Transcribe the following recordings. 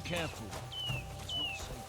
careful. It's not safe.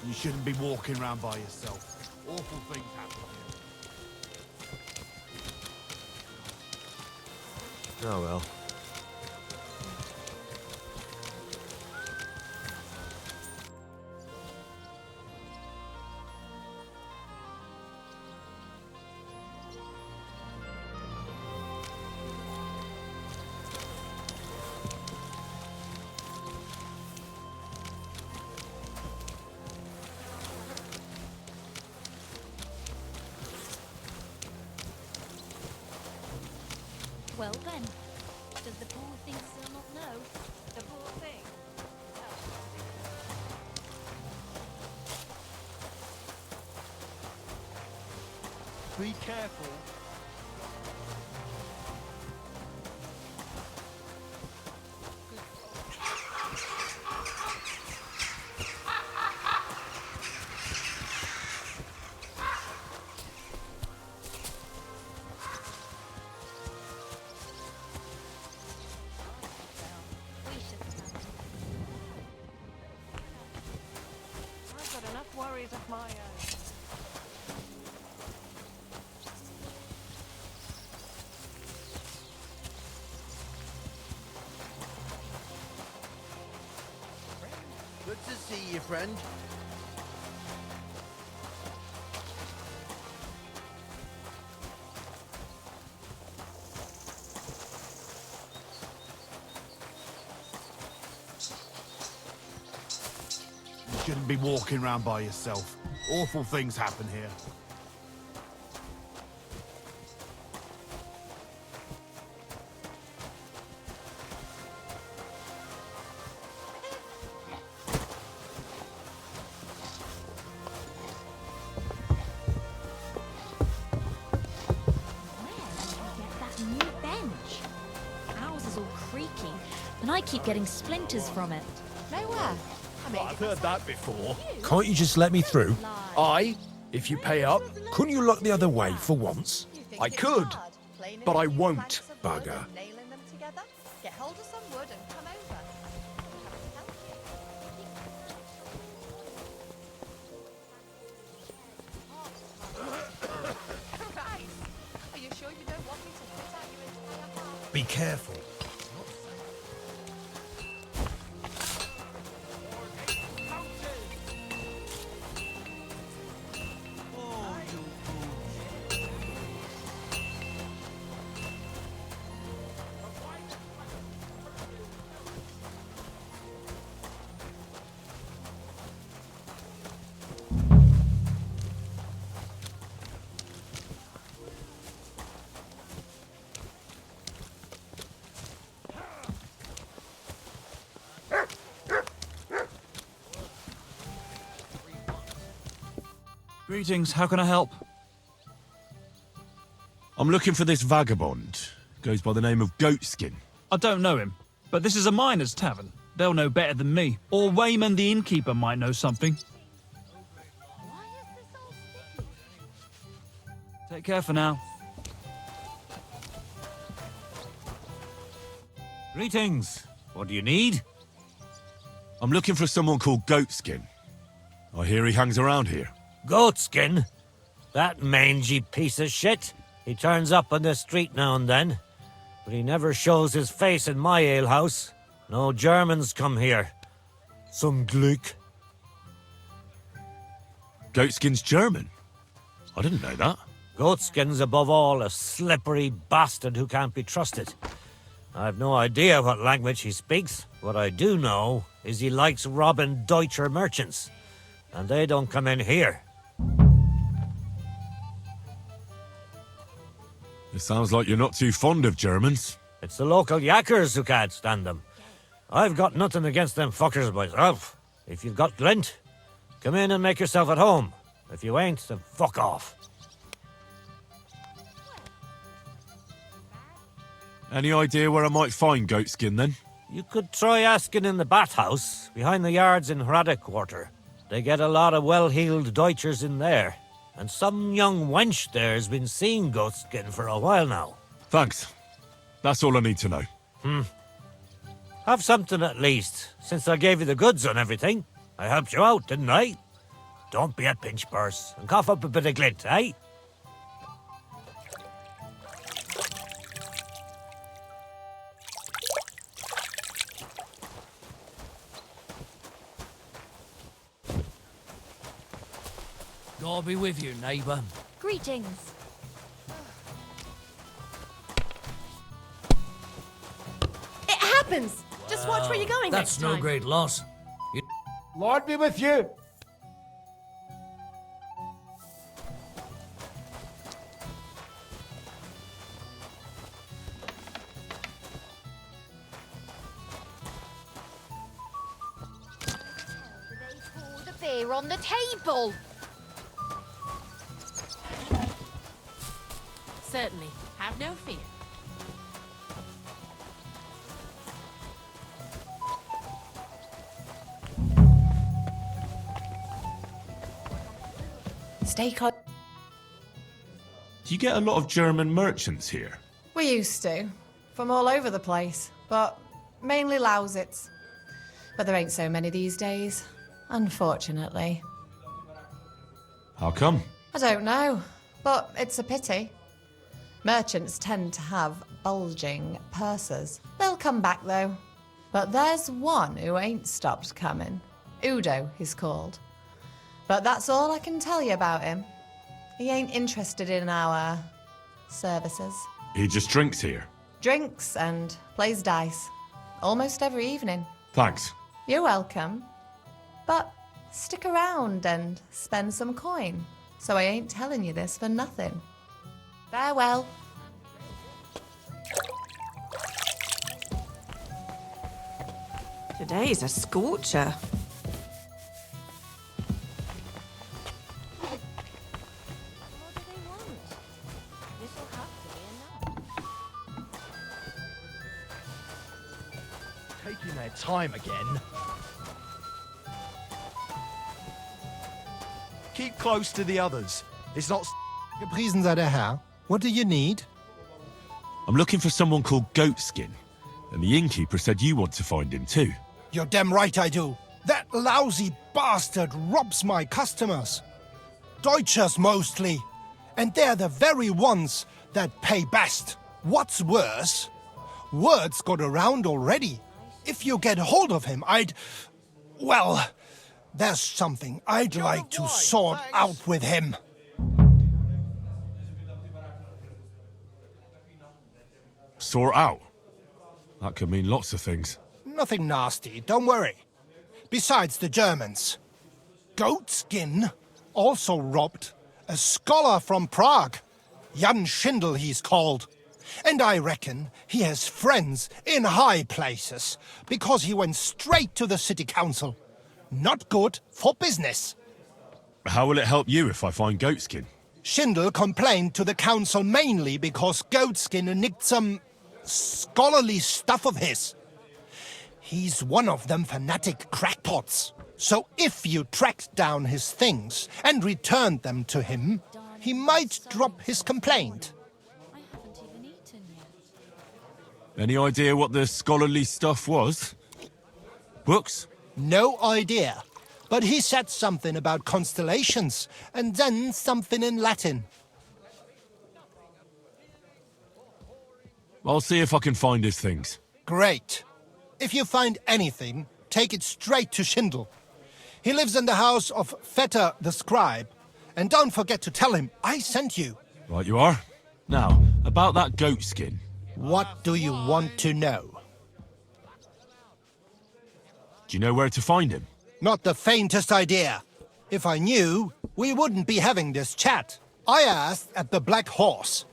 You shouldn't be walking around by yourself. Awful things happen here. Oh well. Well then, does the poor thing still not know? The poor thing? Be careful. We should have. I've got enough worries of my own. Good to see you, friend. You shouldn't be walking around by yourself. Awful things happen here. Where did you get that new bench? Ours is all creaky, and I keep getting splinters from it. Nowhere. I mean, I've heard that before. Can't you just let me through? Aye, if you pay up. Couldn't you look the other way for once? I could, but I won't. Bugger. Nailing them together. Get hold of some wood and come over. Christ, are you sure you don't want me to put out your entire heart? Be careful. Greetings, how can I help? I'm looking for this vagabond. Goes by the name of Goatskin. I don't know him, but this is a miner's tavern. They'll know better than me. Or Wayman the innkeeper might know something. Why is this all sticky? Take care for now. Greetings. What do you need? I'm looking for someone called Goatskin. I hear he hangs around here. Goatskin? That mangy piece of shit? He turns up on the street now and then, but he never shows his face in my alehouse. No Germans come here. Some Glück. Goatskin's German? I didn't know that. Goatskin's above all a slippery bastard who can't be trusted. I've no idea what language he speaks. What I do know is he likes robbing Deutscher merchants. And they don't come in here. It sounds like you're not too fond of Germans. It's the local yakkers who can't stand them. I've got nothing against them fuckers myself. If you've got glint, come in and make yourself at home. If you ain't, then fuck off. Any idea where I might find Goatskin, then? You could try asking in the bathhouse, behind the yards in Hrada Quarter. They get a lot of well-heeled Deutschers in there. And some young wench there's been seeing Goatskin for a while now. Thanks. That's all I need to know. Have something at least, since I gave you the goods on everything. I helped you out, didn't I? Don't be a pinch purse, and cough up a bit of glint, eh? God be with you, neighbour. Greetings. It happens! Just watch where you're going That's next no time. great loss. Lord be with you. Pour the beer on the table. Certainly. Have no fear. Stay close. Do you get a lot of German merchants here? We used to. From all over the place. But mainly Lausitz. But there ain't so many these days. Unfortunately. How come? I don't know. But it's a pity. Merchants tend to have bulging purses. They'll come back though. But there's one who ain't stopped coming. Udo, he's called. But that's all I can tell you about him. He ain't interested in our services. He just drinks here. Drinks and plays dice. Almost every evening. Thanks. You're welcome. But stick around and spend some coin. So I ain't telling you this for nothing. Farewell. Today's a scorcher. What do they want? This'll have to be enough. Taking their time again. Keep close to the others. It's not. Gepriesen sei der Herr. What do you need? I'm looking for someone called Goatskin, and the innkeeper said you want to find him too. You're damn right I do. That lousy bastard robs my customers. Deutschers mostly. And they're the very ones that pay best. What's worse, word's got around already. If you get hold of him, well, there's something I'd like to sort out with him. Sort out? That could mean lots of things. Nothing nasty, don't worry. Besides the Germans. Goatskin also robbed a scholar from Prague. Jan Schindel he's called. And I reckon he has friends in high places, because he went straight to the city council. Not good for business. How will it help you if I find Goatskin? Schindel complained to the council mainly because Goatskin nicked some scholarly stuff of his. He's one of them fanatic crackpots. So if you tracked down his things and returned them to him, he might drop his complaint. I haven't even eaten yet. Any idea what the scholarly stuff was? Books? No idea. But he said something about constellations, and then something in Latin. I'll see if I can find his things. Great. If you find anything, take it straight to Schindel. He lives in the house of Vetter the scribe. And don't forget to tell him I sent you. Right you are. Now, about that goat skin. What do you want to know? Do you know where to find him? Not the faintest idea. If I knew, we wouldn't be having this chat. I asked at the Black Horse.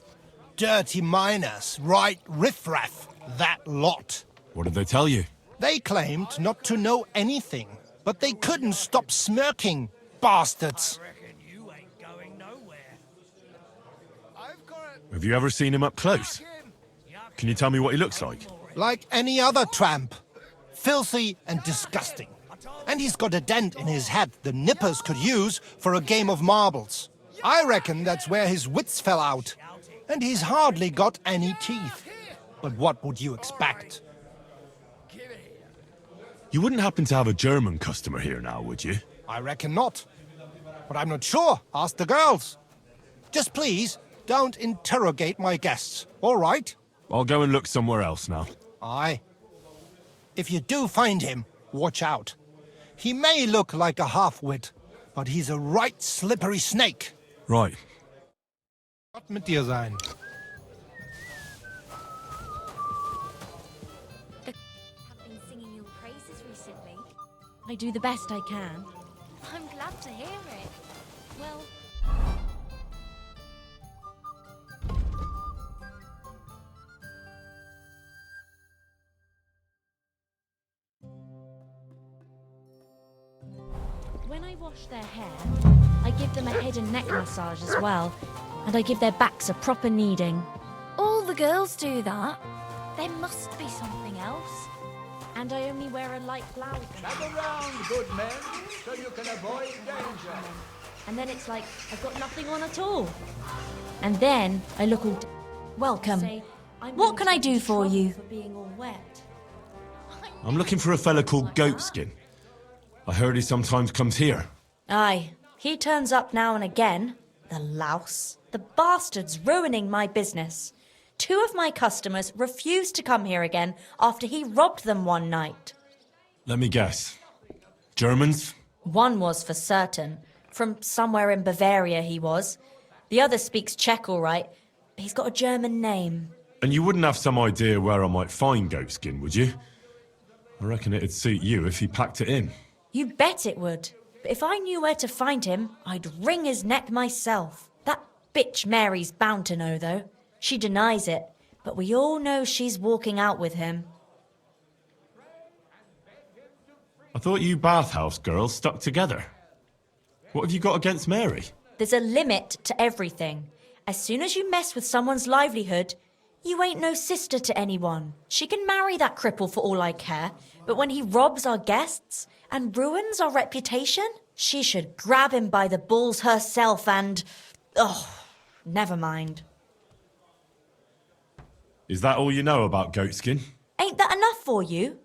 Dirty miners, right riffraff, that lot. What did they tell you? They claimed not to know anything, but they couldn't stop smirking, bastards. Have you ever seen him up close? Can you tell me what he looks like? Like any other tramp. Filthy and disgusting. And he's got a dent in his head the nippers could use for a game of marbles. I reckon that's where his wits fell out. And he's hardly got any teeth. But what would you expect? You wouldn't happen to have a German customer here now, would you? I reckon not. But I'm not sure. Ask the girls. Just please, don't interrogate my guests, all right? I'll go and look somewhere else now. Aye. If you do find him, watch out. He may look like a half-wit, but he's a right slippery snake. Right. Gott mit dir sein. Have been singing your praises recently. I do the best I can. I'm glad to hear it. Well, when I wash their hair, I give them a head and neck massage as well, and I give their backs a proper kneading. All the girls do that. There must be something else. And I only wear a light blouse. Gather round, good men, so you can avoid danger. And then it's like I've got nothing on at all. And then I look all. Welcome. Say, I'm What going can to I get in do for trouble you? For being all wet. I'm looking for a fella called Goatskin. I heard he sometimes comes here. Aye, he turns up now and again. The louse. The bastard's ruining my business. 2 of my customers refused to come here again after he robbed them one night. Let me guess. Germans? One was for certain. From somewhere in Bavaria he was. The other speaks Czech all right. He's got a German name. And you wouldn't have some idea where I might find Goatskin, would you? I reckon it'd suit you if he packed it in. You bet it would. But if I knew where to find him, I'd wring his neck myself. That bitch Mary's bound to know, though. She denies it, but we all know she's walking out with him. I thought you bathhouse girls stuck together. What have you got against Mary? There's a limit to everything. As soon as you mess with someone's livelihood, you ain't no sister to anyone. She can marry that cripple for all I care, but when he robs our guests and ruins our reputation, she should grab him by the balls herself and... Oh, never mind. Is that all you know about Goatskin? Ain't that enough for you?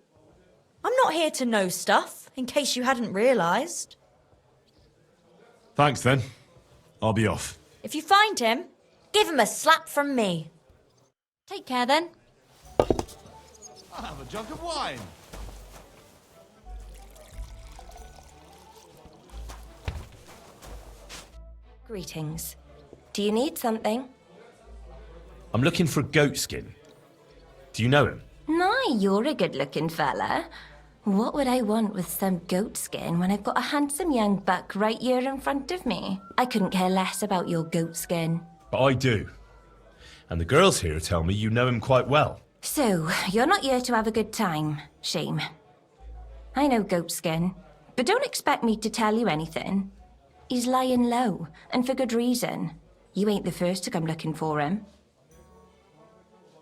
I'm not here to know stuff, in case you hadn't realised. Thanks then. I'll be off. If you find him, give him a slap from me. Take care then. I'll have a jug of wine. Greetings. Do you need something? I'm looking for Goatskin. Do you know him? No, you're a good-looking fella. What would I want with some goat skin when I've got a handsome young buck right here in front of me? I couldn't care less about your goat skin. But I do. And the girls here tell me you know him quite well. So, you're not here to have a good time. Shame. I know goat skin, but don't expect me to tell you anything. He's lying low, and for good reason. You ain't the first to come looking for him.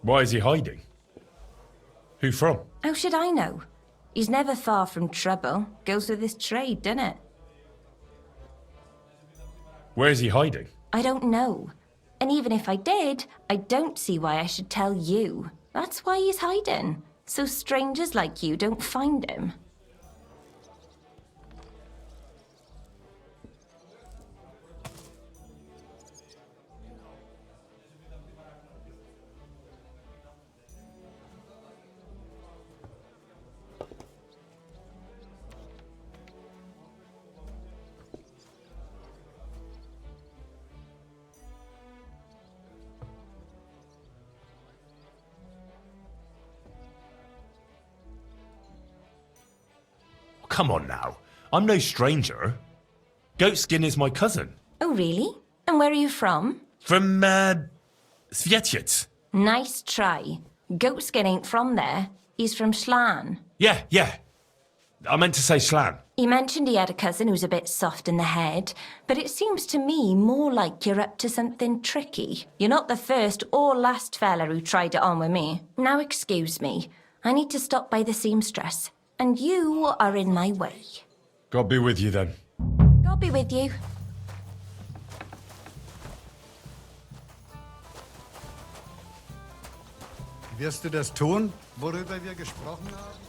Why is he hiding? Who from? How should I know? He's never far from trouble. Goes with his trade, doesn't it? Where is he hiding? I don't know. And even if I did, I don't see why I should tell you. That's why he's hiding. So strangers like you don't find him. come on now. I'm no stranger. Goatskin is my cousin. Oh, really? And where are you from? From, Svietiet. Nice try. Goatskin ain't from there. He's from Slan. Yeah. I meant to say Slan. He mentioned he had a cousin who's a bit soft in the head, but it seems to me more like you're up to something tricky. You're not the first or last fella who tried it on with me. Now excuse me. I need to stop by the seamstress, and you are in my way. God be with you then. God be with you. Wirst du das tun, worüber wir gesprochen haben?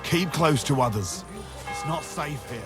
Keep close to others. It's not safe here.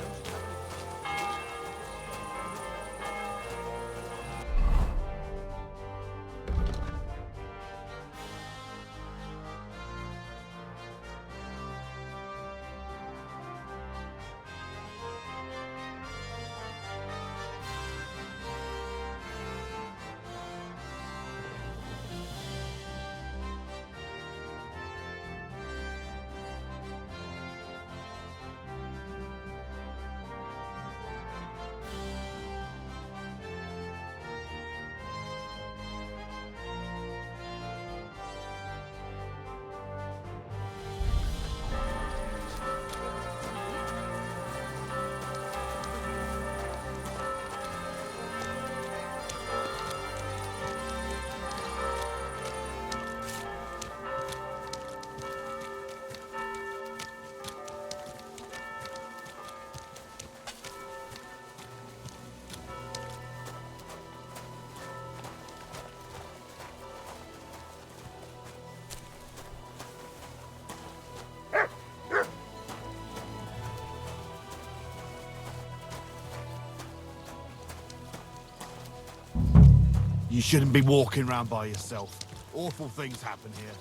You shouldn't be walking around by yourself. Awful things happen here.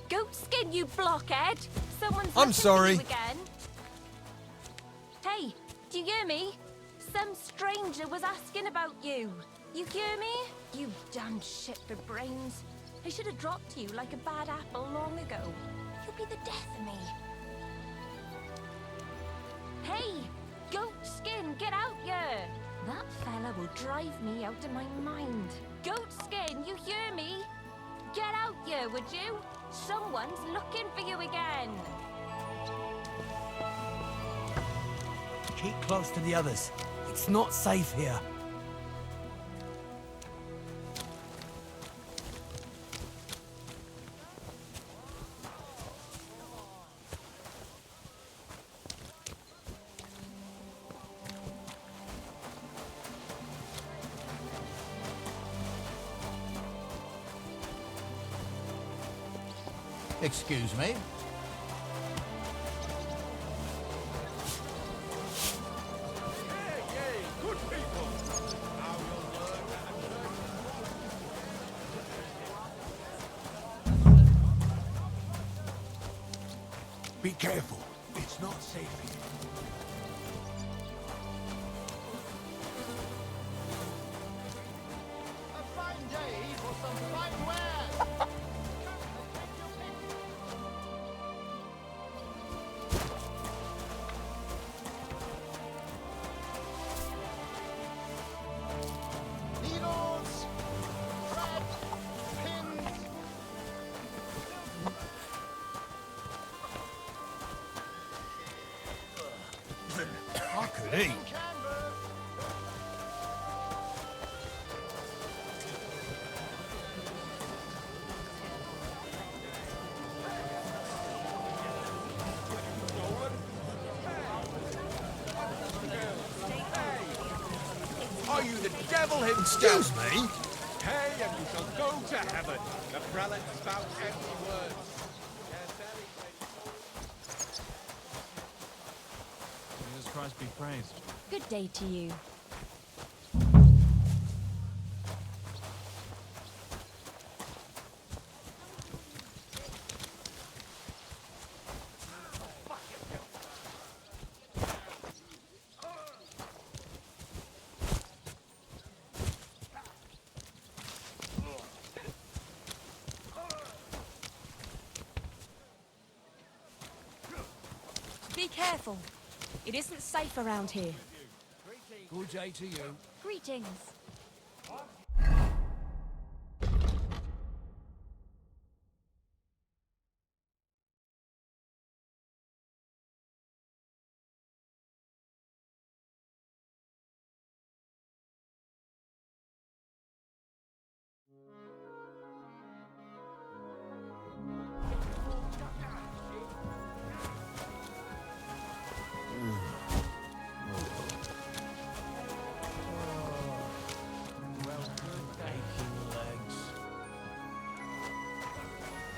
Goatskin, you blockhead! Someone's I'm looking sorry. for you again. Hey, do you hear me? Some stranger was asking about you. You hear me? You damn shit for brains. I should have dropped you like a bad apple long ago. You'll be the death of me. Hey, Goatskin, get out here! That fella will drive me out of my mind. Goatskin, you hear me? Get out here, would you? Someone's looking for you again. Keep close to the others. It's not safe here. Excuse me. Be careful. It's not safe here. A fine day for some fine wear. Needles, thread, pins. I could eat. Are you the devil himself? Excuse me? Pay and you shall go to heaven. The prelate spout empty words. Jesus Christ be praised. Good day to you. careful. It isn't safe around here. Good day to you. Greetings.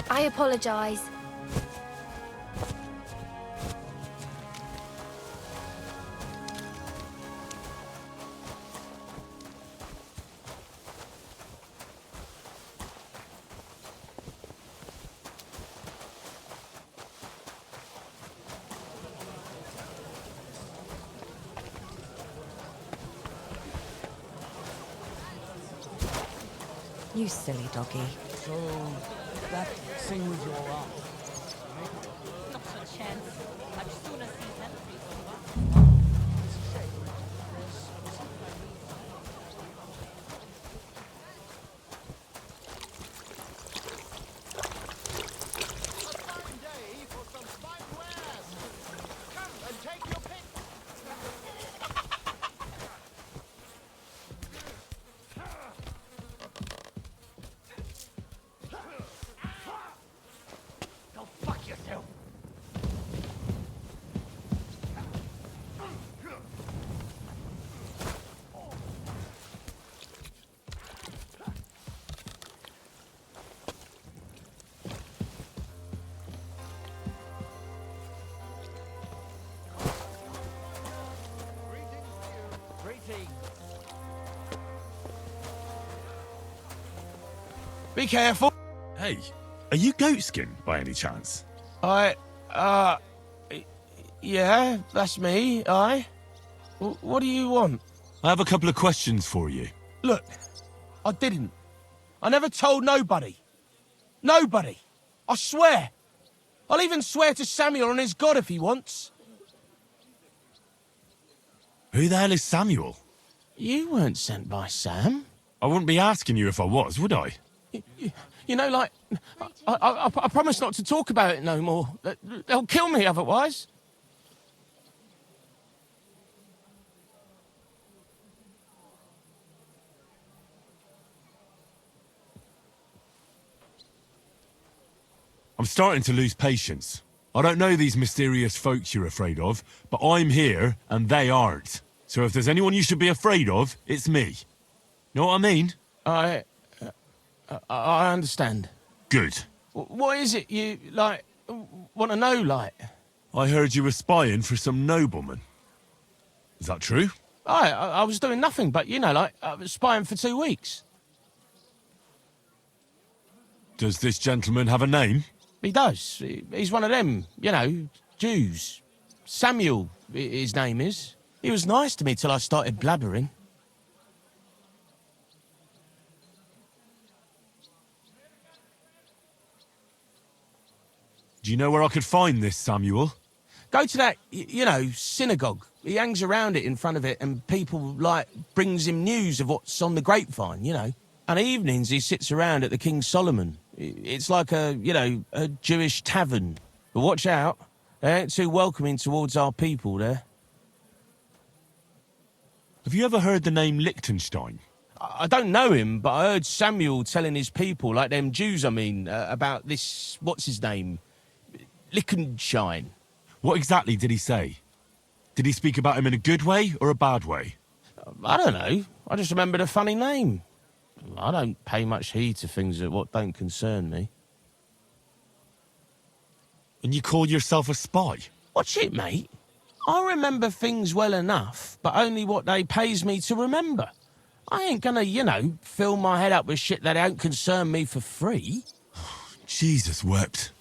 I apologise. You silly doggy. So, that thing with your arm. Not a chance. I'd sooner see that. Be careful. Hey, are you Goatskin by any chance? Yeah, that's me, What do you want? I have a couple of questions for you. Look, I didn't. I never told nobody. Nobody. I swear. I'll even swear to Samuel and his God if he wants. Who the hell is Samuel? You weren't sent by Sam. I wouldn't be asking you if I was, would I? You know, like, I promise not to talk about it no more. They'll kill me otherwise. I'm starting to lose patience. I don't know these mysterious folks you're afraid of, but I'm here and they aren't. So if there's anyone you should be afraid of, it's me. Know what I mean? I understand. Good. What is it you, like, want to know, like? I heard you were spying for some nobleman. Is that true? I was doing nothing but, you know, like, I was spying for 2 weeks. Does this gentleman have a name? He does. He's one of them, you know, Jews. Samuel, his name is. He was nice to me till I started blabbering. Do you know where I could find this Samuel? Go to that, you know, synagogue. He hangs around it in front of it and people, like, brings him news of what's on the grapevine, you know. And evenings he sits around at the King Solomon. It's like a, you know, a Jewish tavern. But watch out. They ain't too welcoming towards our people there. Have you ever heard the name Liechtenstein? I don't know him, but I heard Samuel telling his people, like them Jews, I mean, about this, what's his name? Liechtenstein. What exactly did he say? Did he speak about him in a good way or a bad way? I don't know. I just remembered a funny name. I don't pay much heed to things that what don't concern me. And you call yourself a spy? Watch it, mate. I remember things well enough, but only what they pays me to remember. I ain't gonna, you know, fill my head up with shit that don't concern me for free. Jesus wept.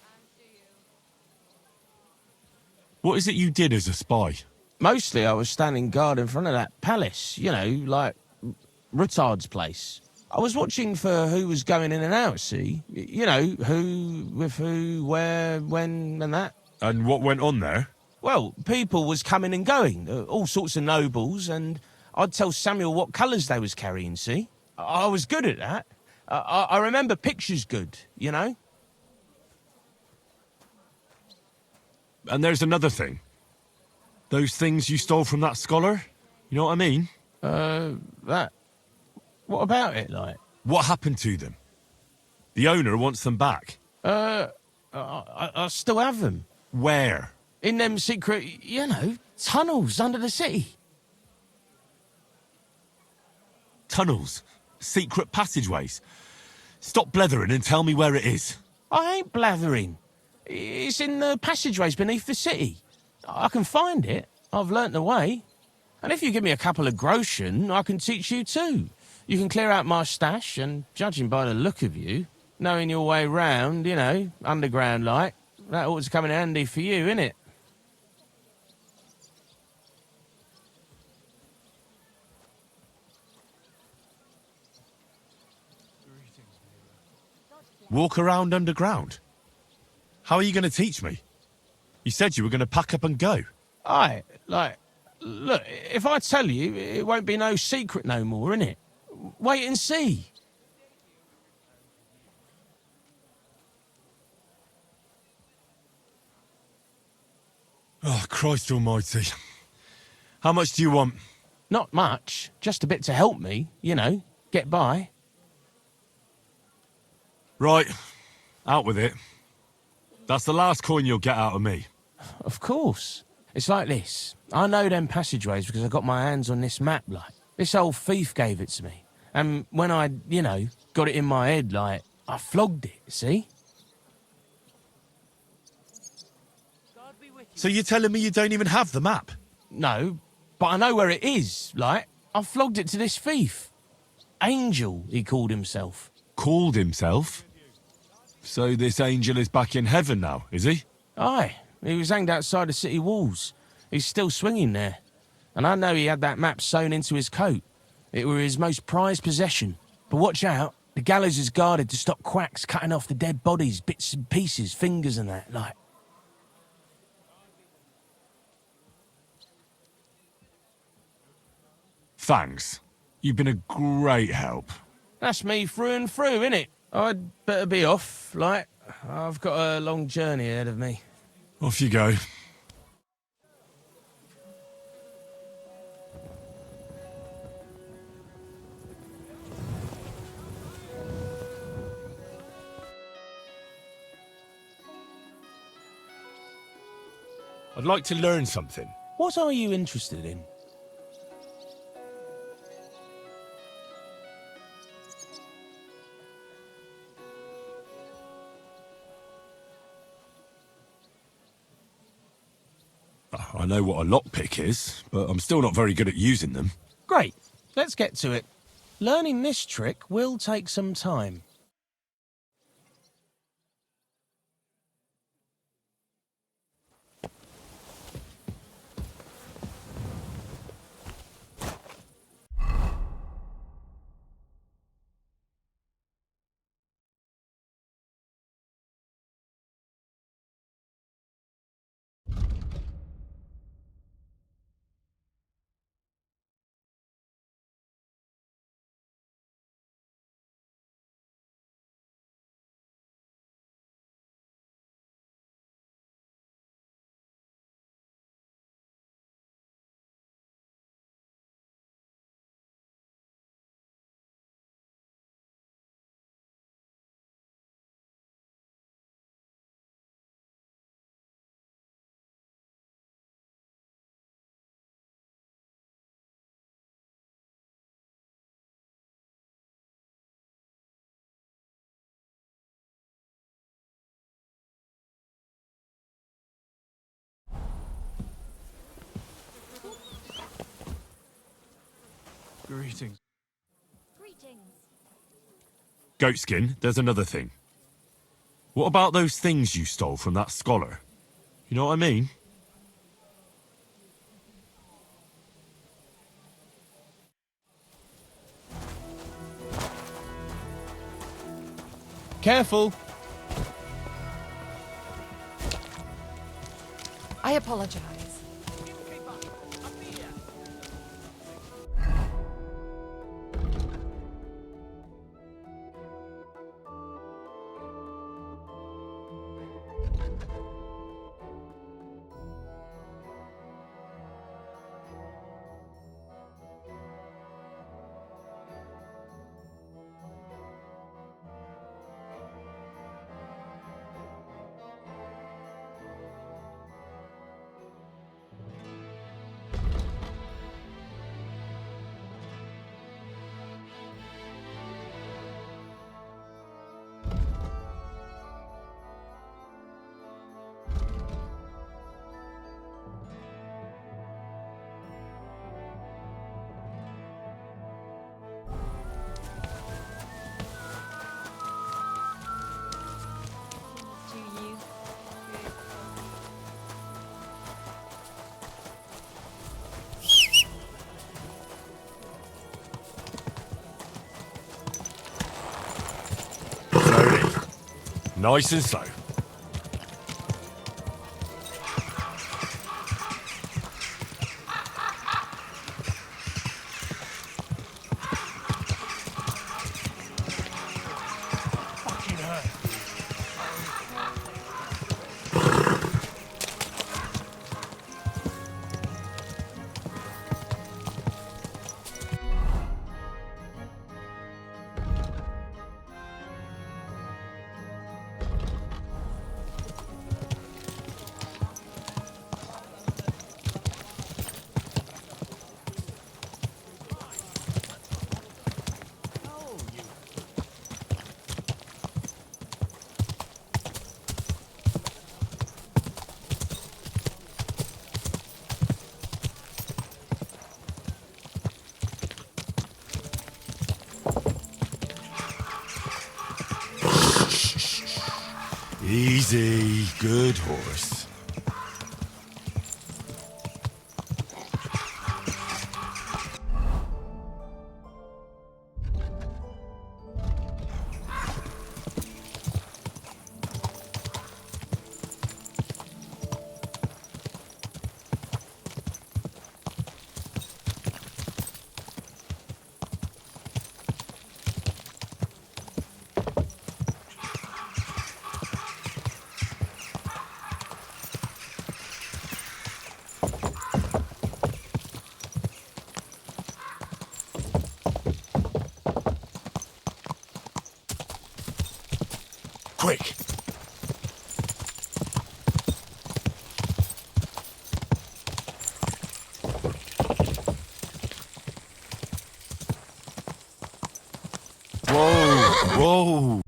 What is it you did as a spy? Mostly I was standing guard in front of that palace, you know, like Rutard's place. I was watching for who was going in and out, see? You know, who, with who, where, when, and that. And what went on there? Well, people was coming and going, all sorts of nobles, and I'd tell Samuel what colours they was carrying, see? I was good at that. I remember pictures good, you know? And there's another thing. Those things you stole from that scholar? You know what I mean? That... What about it, like? What happened to them? The owner wants them back. I still have them. Where? In them secret, you know, tunnels under the city. Tunnels? Secret passageways? Stop blethering and tell me where it is. I ain't blathering. It's in the passageways beneath the city. I can find it. I've learnt the way. And if you give me a couple of groschen, I can teach you too. You can clear out my stash, and judging by the look of you, knowing your way round, you know, underground like, that ought to come in handy for you, innit? Walk around underground? How are you going to teach me? You said you were going to pack up and go. Aye, like, look, if I tell you, it won't be no secret no more, innit? Wait and see. Oh, Christ almighty. How much do you want? Not much, just a bit to help me, you know, get by. Right, out with it. That's the last coin you'll get out of me. Of course. It's like this. I know them passageways because I got my hands on this map, like. This old thief gave it to me. And when I, you know, got it in my head, like, I flogged it, see? So you're telling me you don't even have the map? No, but I know where it is, like. I flogged it to this thief. Angel, he called himself. Called himself? So this angel is back in heaven now, is he? Aye, he was hanged outside the city walls. He's still swinging there. And I know he had that map sewn into his coat. It were his most prized possession. But watch out, the gallows is guarded to stop quacks cutting off the dead bodies, bits and pieces, fingers and that, like. Thanks. You've been a great help. That's me through and through, innit? I'd better be off, like. I've got a long journey ahead of me. Off you go. I'd like to learn something. What are you interested in? I know what a lockpick is, but I'm still not very good at using them. Great. Let's get to it. Learning this trick will take some time. Greetings. Goatskin, there's another thing. What about those things you stole from that scholar? You know what I mean? Careful. I apologize. To you. Slowly. Nice and slow. Fucking hell. Easy, good horse. Quick! Whoa, whoa.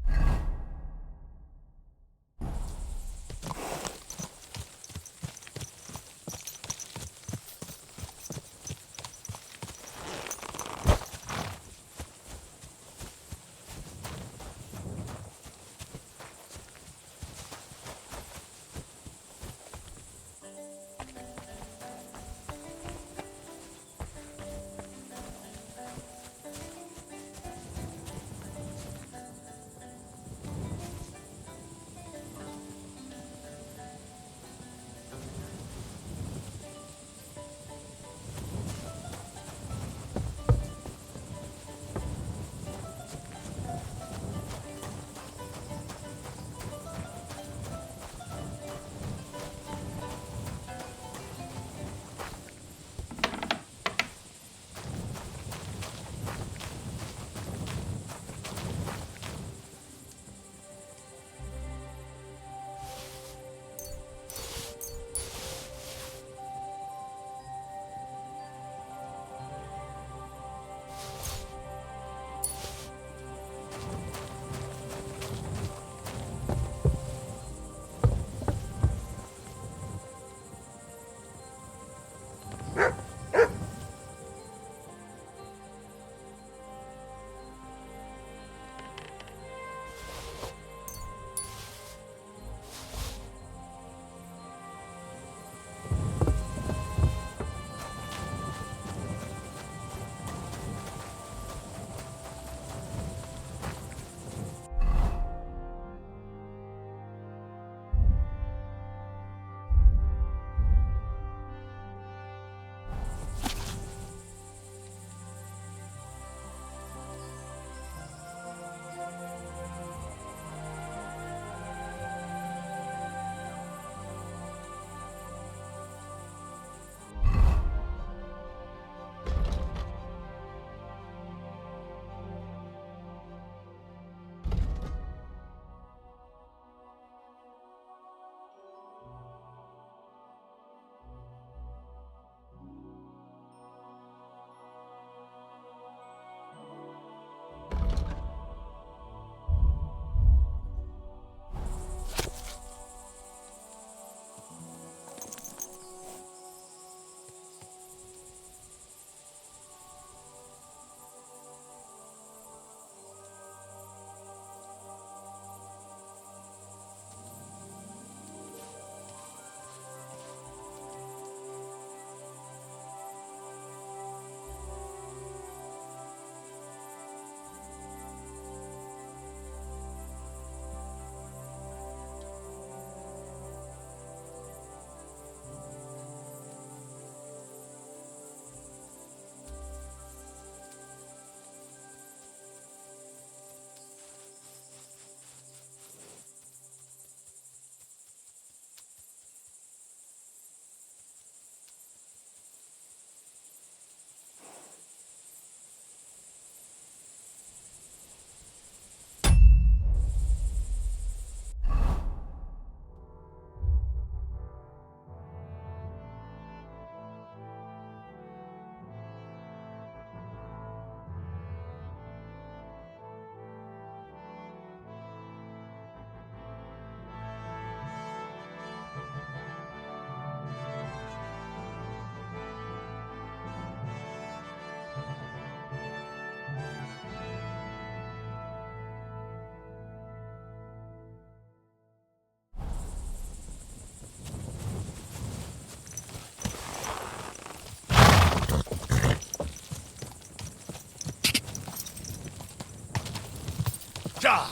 Die!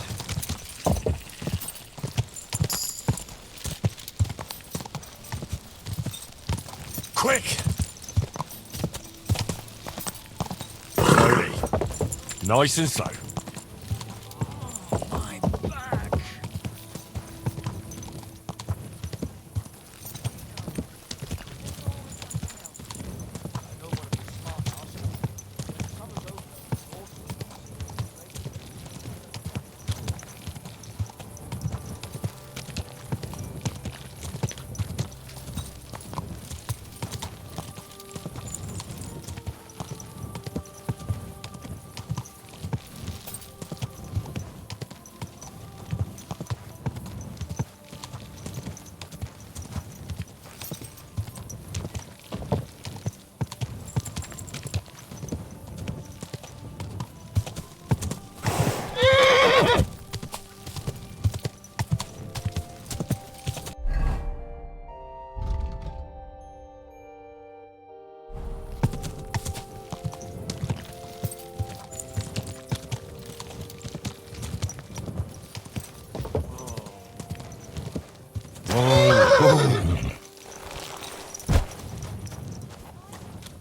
Quick! Slowly. Nice and slow. My back.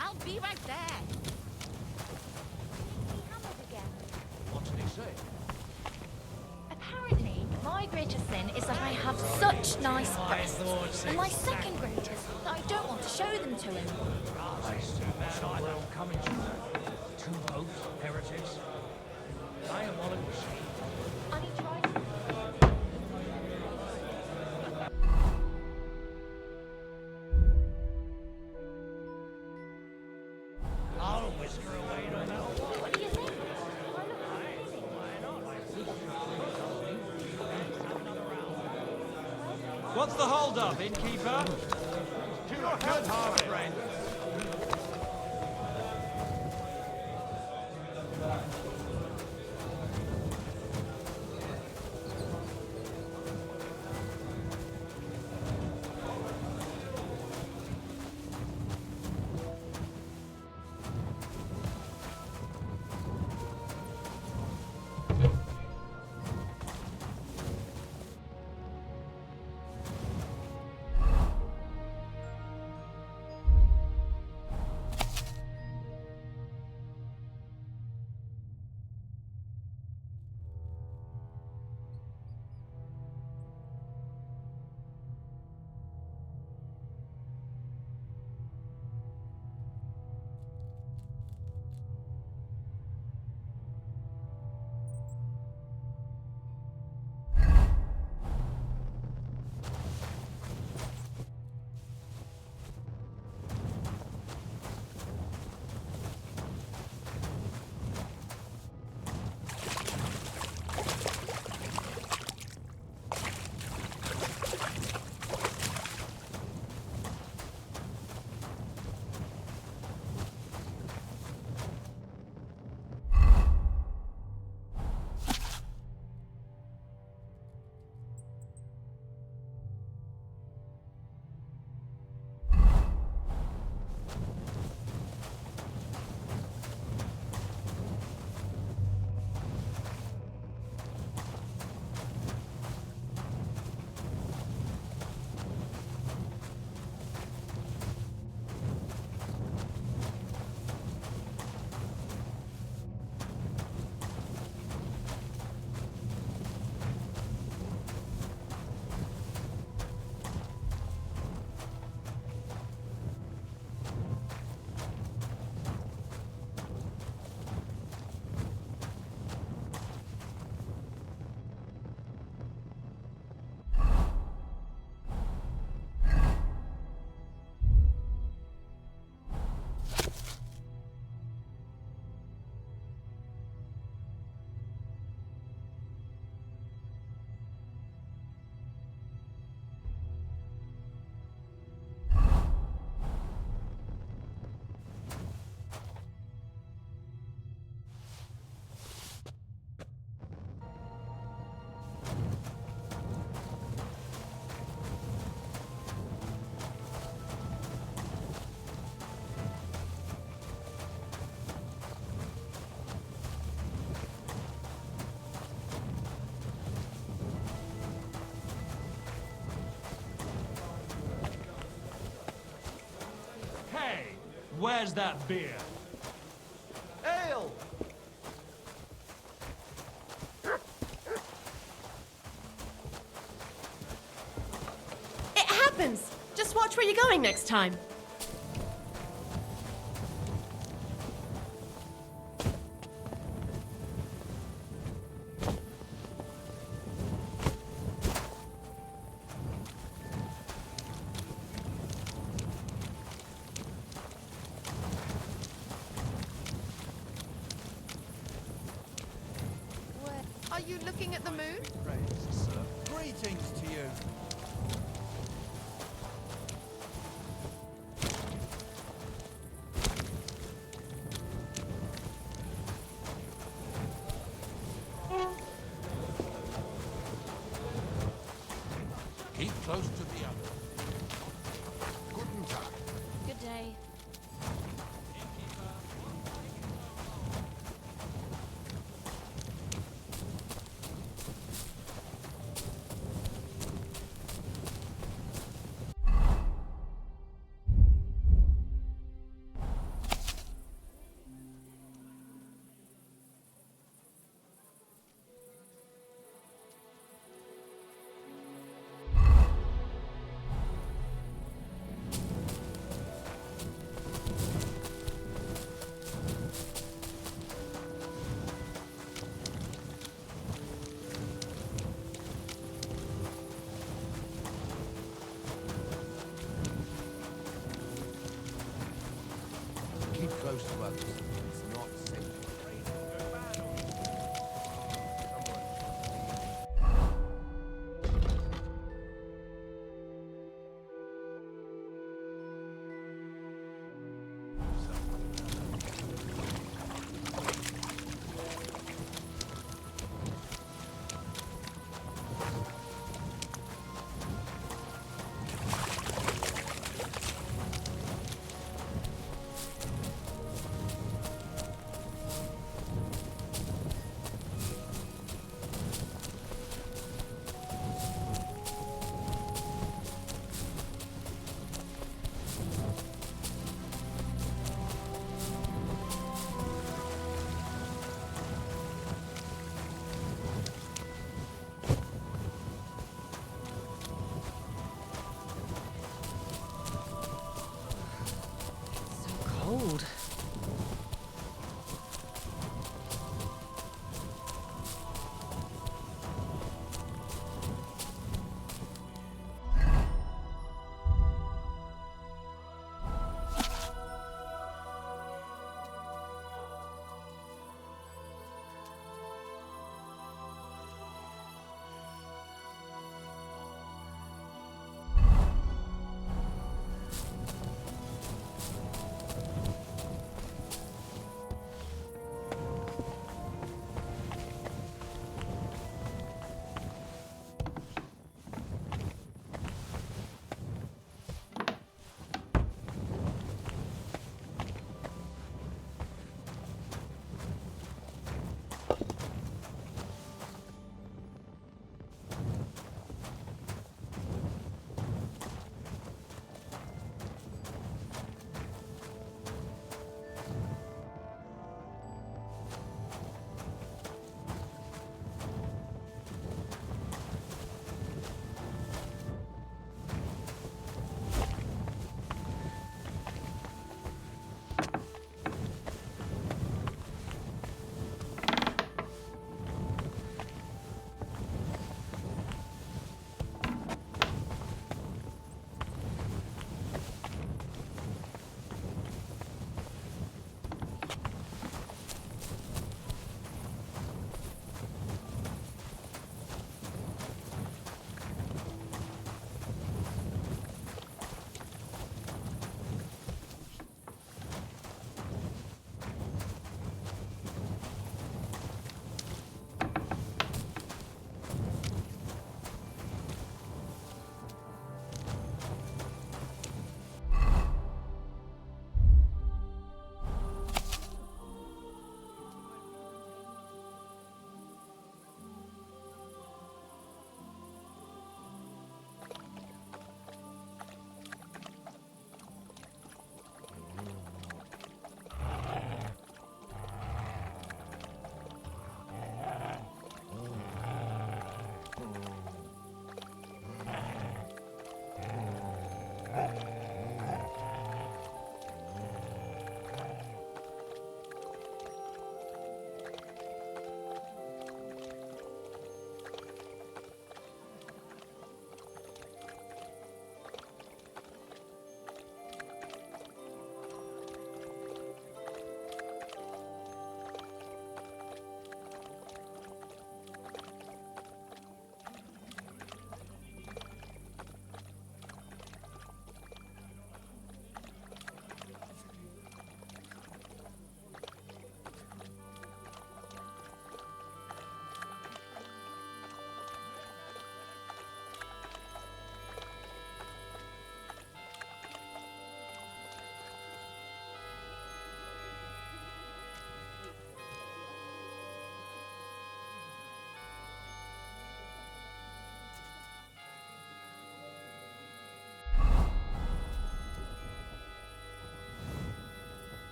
I'll be right there. What did he say? Apparently, my greatest sin is that I have such nice breasts. And my second greatest, that I don't want to show them to him. I see what's the world coming to. Two boats, heretics. Diabolic machine. I need to write. I'll whisker away no matter what. What do you think? What's the hold up, innkeeper? To your good heart, friend. where's that beer? Ale! It happens! Just watch where you're going next time. Are you looking at the moon? Greetings to you. Keep close to the other. Guten Tag. Good day.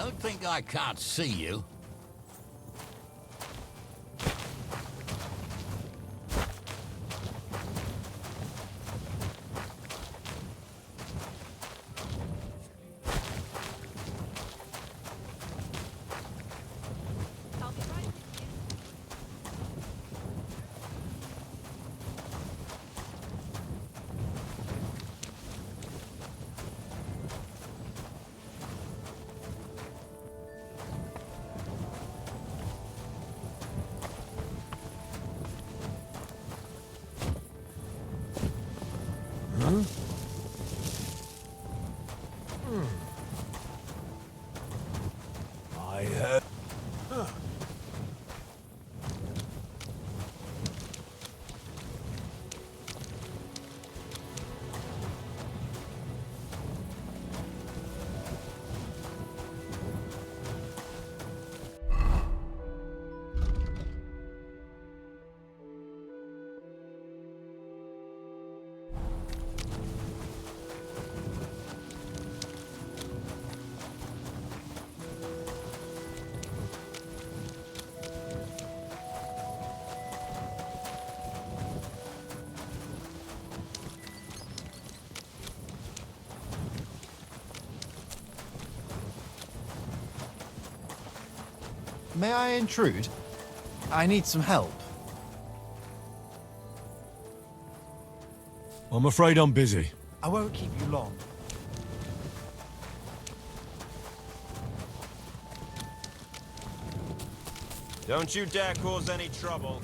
Don't think I can't see you. I heard. May I intrude? I need some help. I'm afraid I'm busy. I won't keep you long. Don't you dare cause any trouble.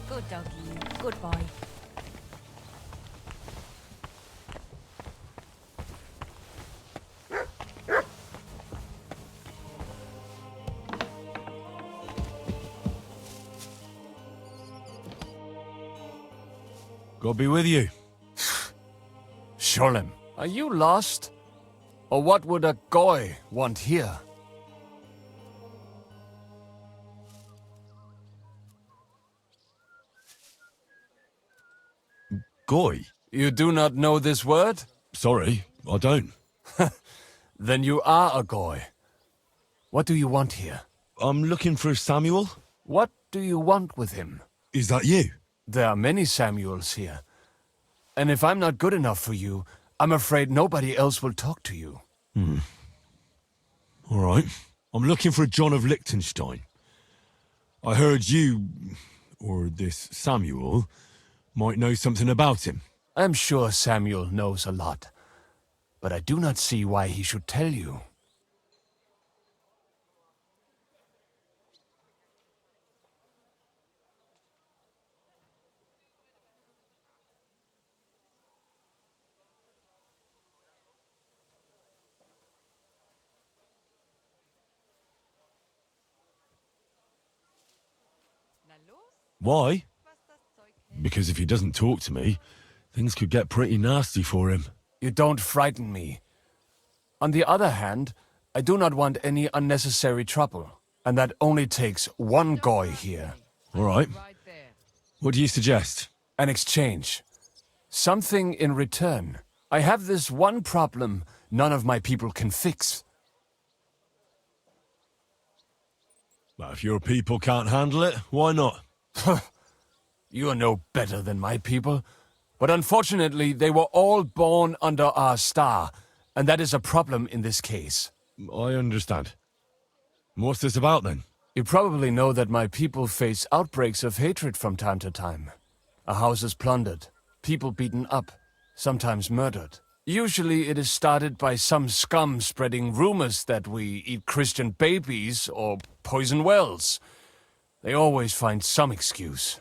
Good doggy. Good boy. God be with you. Sholem, are you lost? Or what would a goy want here? Goy? You do not know this word? Sorry, I don't. Then you are a goy. What do you want here? I'm looking for Samuel. What do you want with him? Is that you? There are many Samuels here. And if I'm not good enough for you, I'm afraid nobody else will talk to you. All right. I'm looking for John of Liechtenstein. I heard you, or this Samuel, might know something about him. I'm sure Samuel knows a lot, but I do not see why he should tell you. Why? Because if he doesn't talk to me, things could get pretty nasty for him. You don't frighten me. On the other hand, I do not want any unnecessary trouble. And that only takes one goy here. All right. What do you suggest? An exchange. Something in return. I have this one problem none of my people can fix. Well, if your people can't handle it, why not? You are no better than my people. But unfortunately, they were all born under our star, and that is a problem in this case. I understand. What's this about, then? You probably know that my people face outbreaks of hatred from time to time. A house is plundered, people beaten up, sometimes murdered. Usually it is started by some scum spreading rumors that we eat Christian babies or poison wells. They always find some excuse.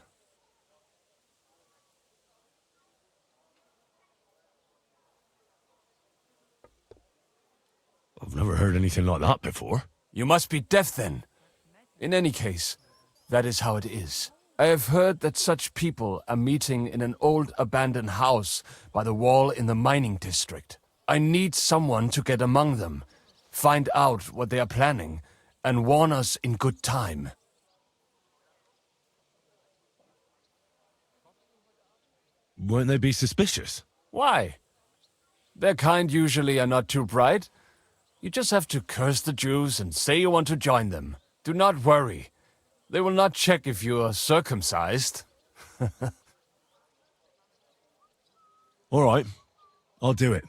I've never heard anything like that before. You must be deaf then. In any case, that is how it is. I have heard that such people are meeting in an old abandoned house by the wall in the mining district. I need someone to get among them, find out what they are planning, and warn us in good time. Won't they be suspicious? Why? Their kind usually are not too bright. You just have to curse the Jews and say you want to join them. Do not worry. They will not check if you are circumcised. All right, I'll do it.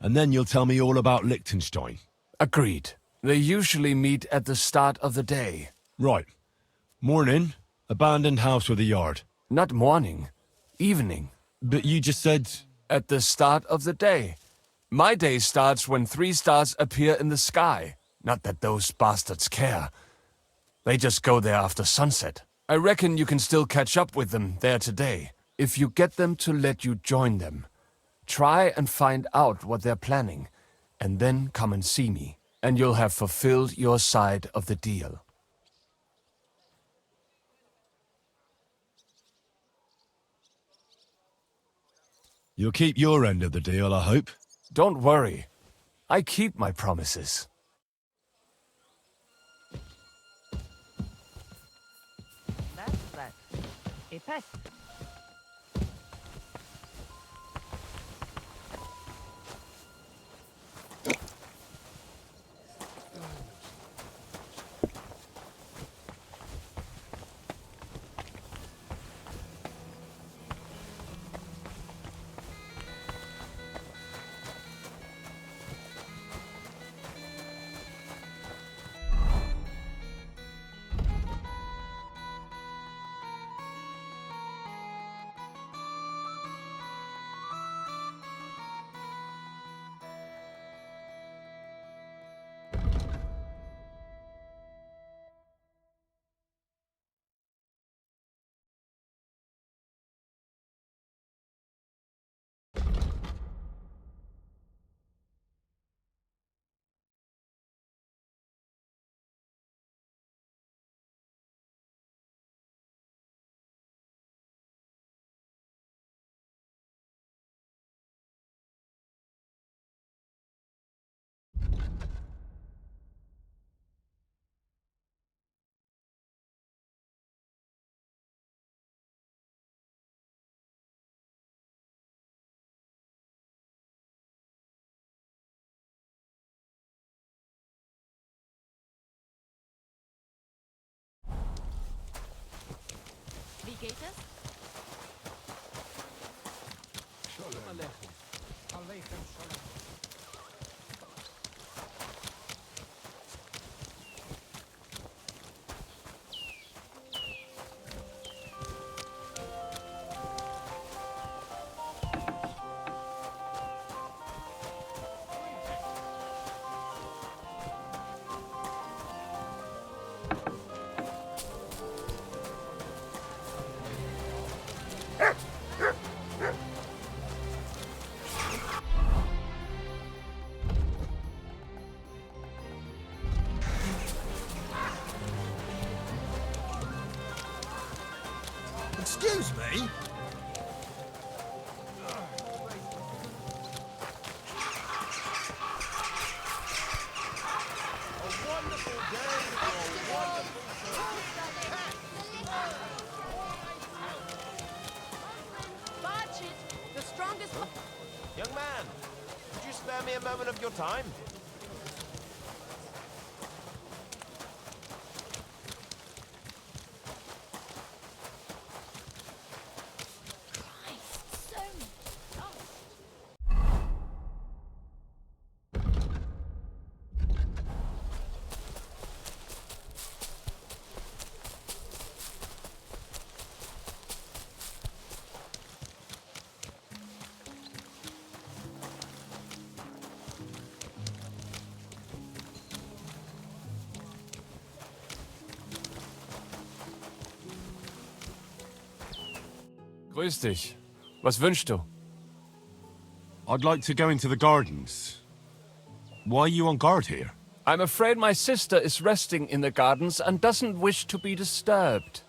And then you'll tell me all about Liechtenstein. Agreed. They usually meet at the start of the day. Right. Morning, abandoned house with a yard. Not morning, evening. But you just said... At the start of the day. My day starts when 3 stars appear in the sky. Not that those bastards care. They just go there after sunset. I reckon you can still catch up with them there today. If you get them to let you join them. Try and find out what they're planning. And then come and see me. And you'll have fulfilled your side of the deal. You'll keep your end of the deal, I hope. Don't worry. I keep my promises. That's that. A pest. Wie geht es? Shalom Aleichem. Aleichem Shalom. Excuse me? Watch it! The strongest... Young man, could you spare me a moment of your time? Grüß dich. Was wünschst du? I'd like to go into the gardens. Why are you on guard here? I'm afraid my sister is resting in the gardens and doesn't wish to be disturbed.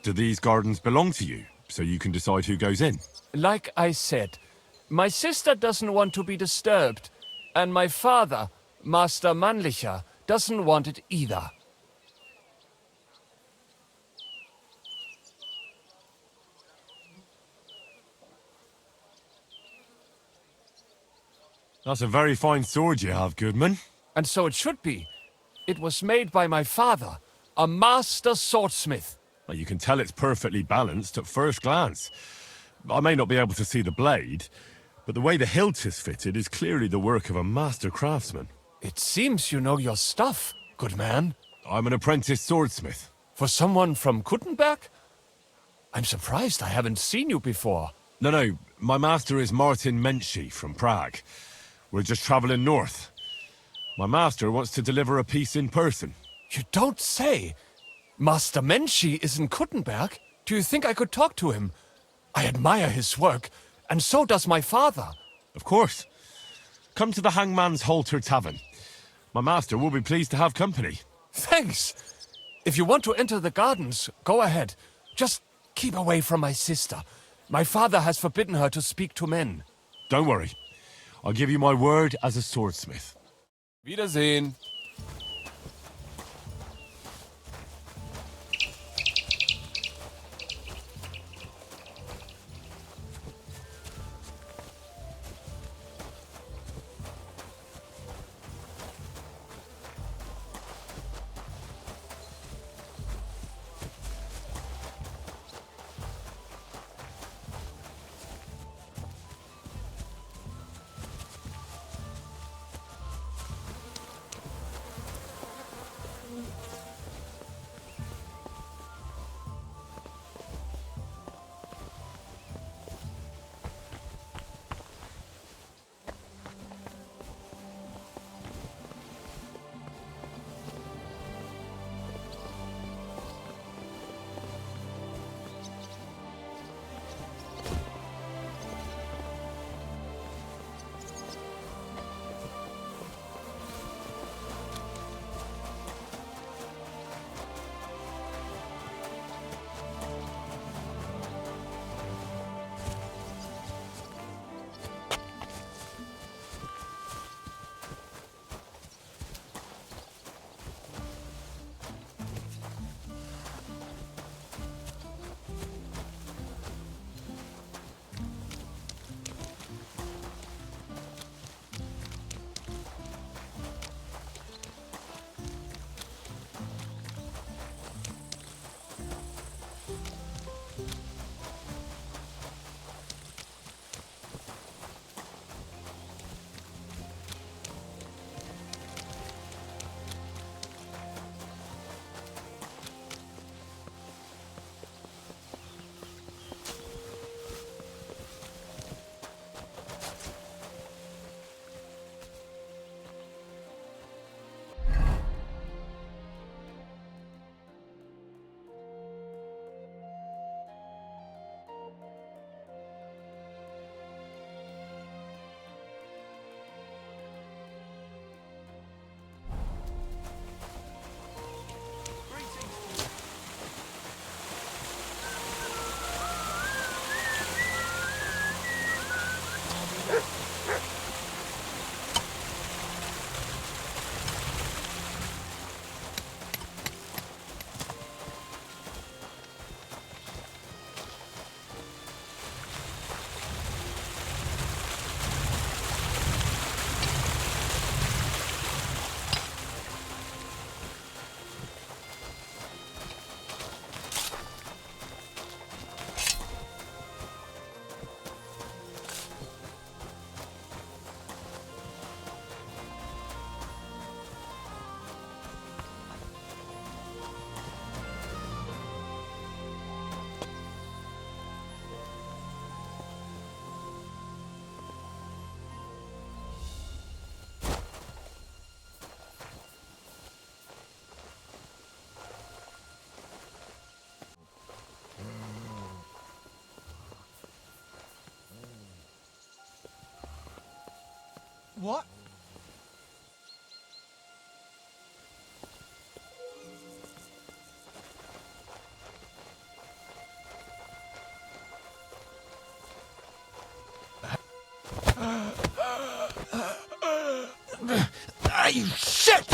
Do these gardens belong to you, so you can decide who goes in? Like I said, my sister doesn't want to be disturbed, and my father, Master Mannlicher, doesn't want it either. That's a very fine sword you have, Goodman. And so it should be. It was made by my father, a master swordsmith. Well, you can tell it's perfectly balanced at first glance. I may not be able to see the blade, but the way the hilt is fitted is clearly the work of a master craftsman. It seems you know your stuff, good man. I'm an apprentice swordsmith. For someone from Kuttenberg? I'm surprised I haven't seen you before. No, my master is Martin Menschy from Prague. We're just traveling north. My master wants to deliver a piece in person. You don't say! Master Menschy is in Kuttenberg? Do you think I could talk to him? I admire his work, and so does my father. Of course. Come to the Hangman's Halter Tavern. My master will be pleased to have company. Thanks! If you want to enter the gardens, go ahead. Just keep away from my sister. My father has forbidden her to speak to men. Don't worry. I'll give you my word as a swordsmith. Wiedersehen. What? Ah, you shit!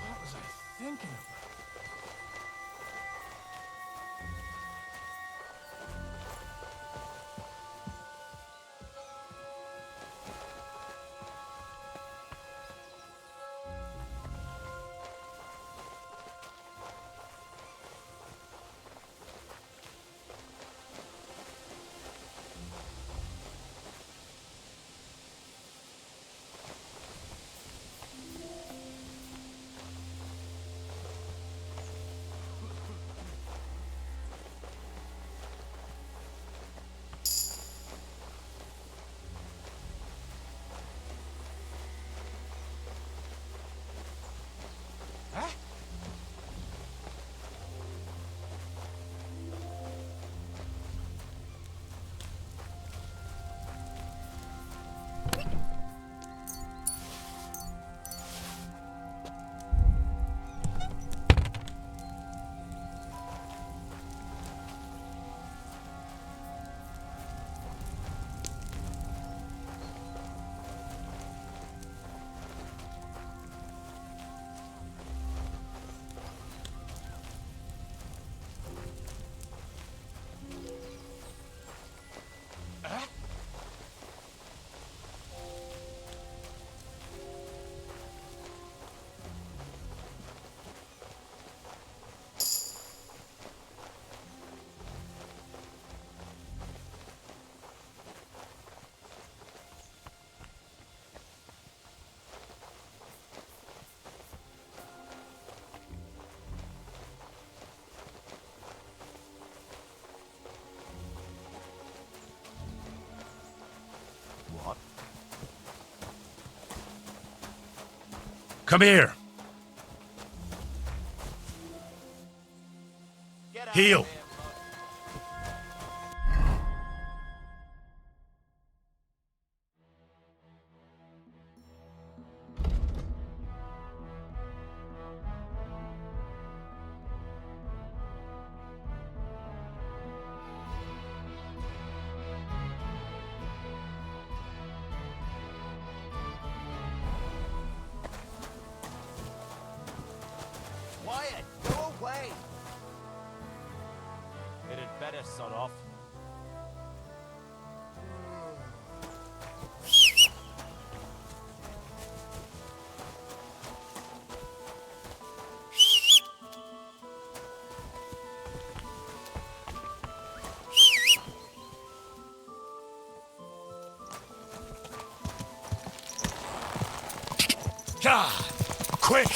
What was I thinking of? Come here. Heal. Quiet! Go away! It had better sod off. God! Quick!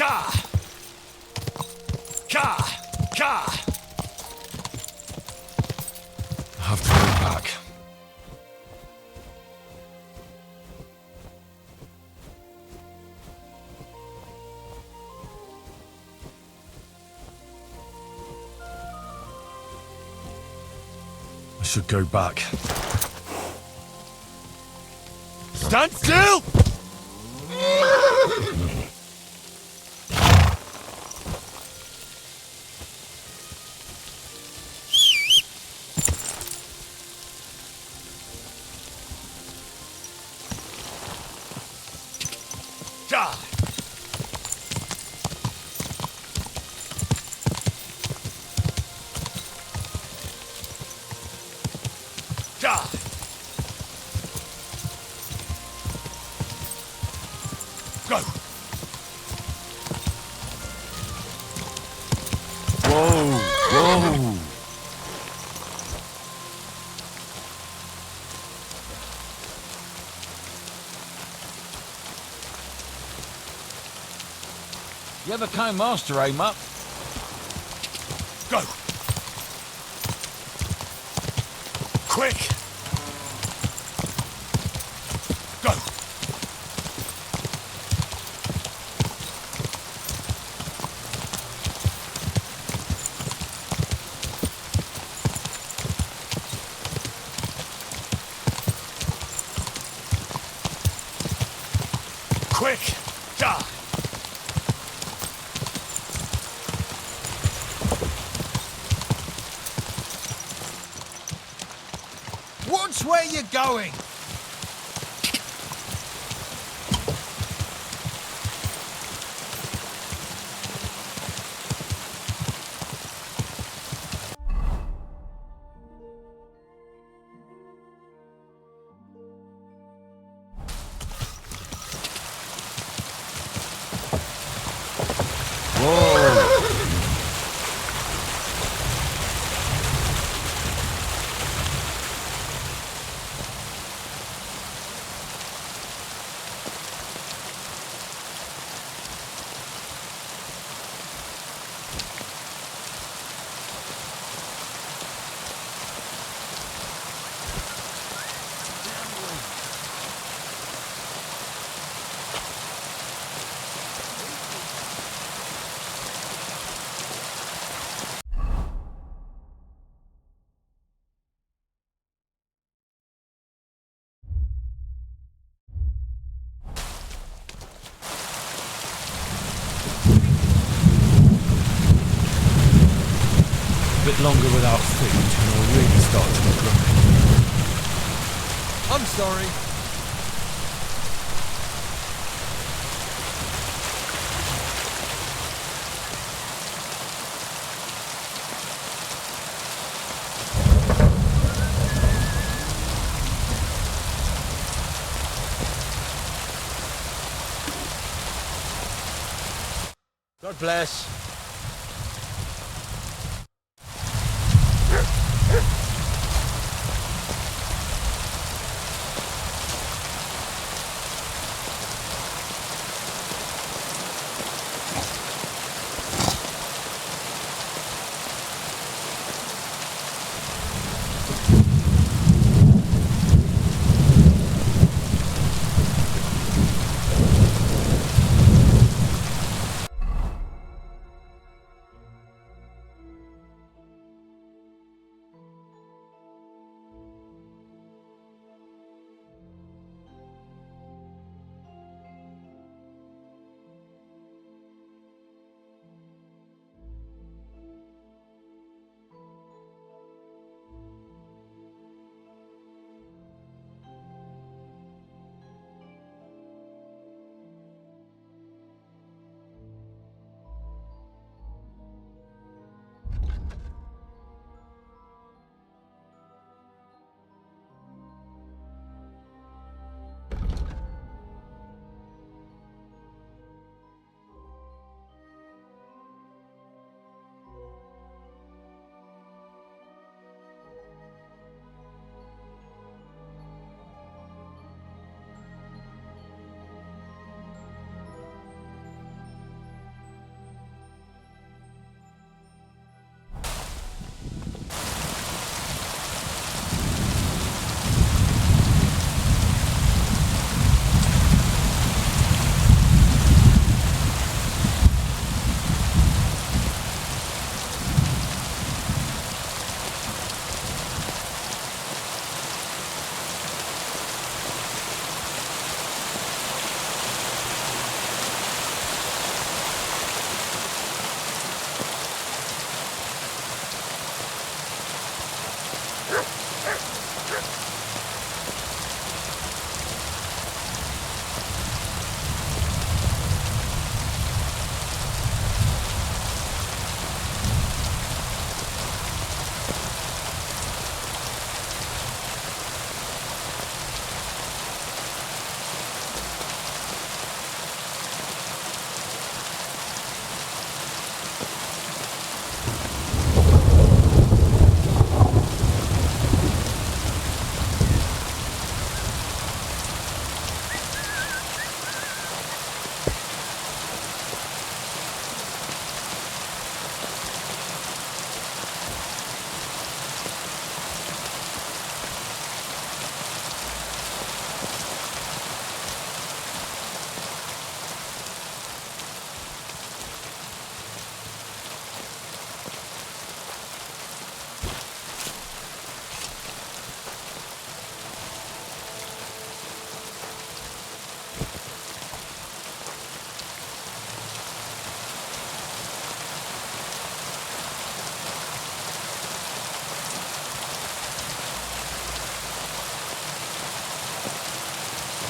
Ka! Ka! Ka! I have to go back. I should go back. Stand still! Ja! Ja! Go! Whoa! Whoa! You ever came master aim up? Go! Quick! Go! Quick! Ja! Watch where you're going! A bit longer without food and I'll really start to look like. I'm sorry. God bless.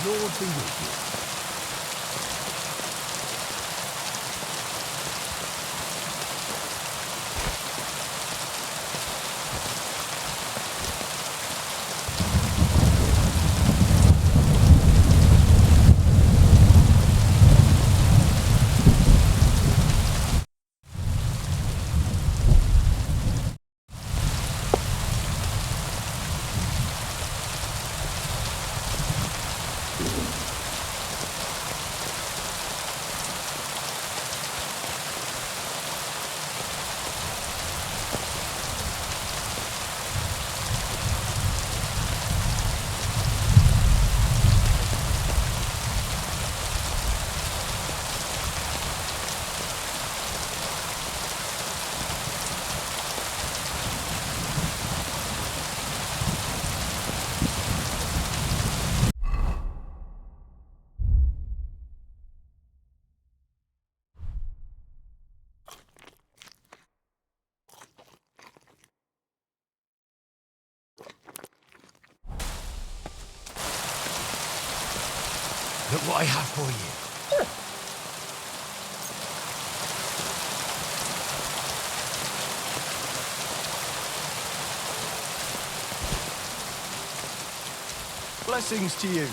Lord be with you. Look what I have for you. Blessings to you.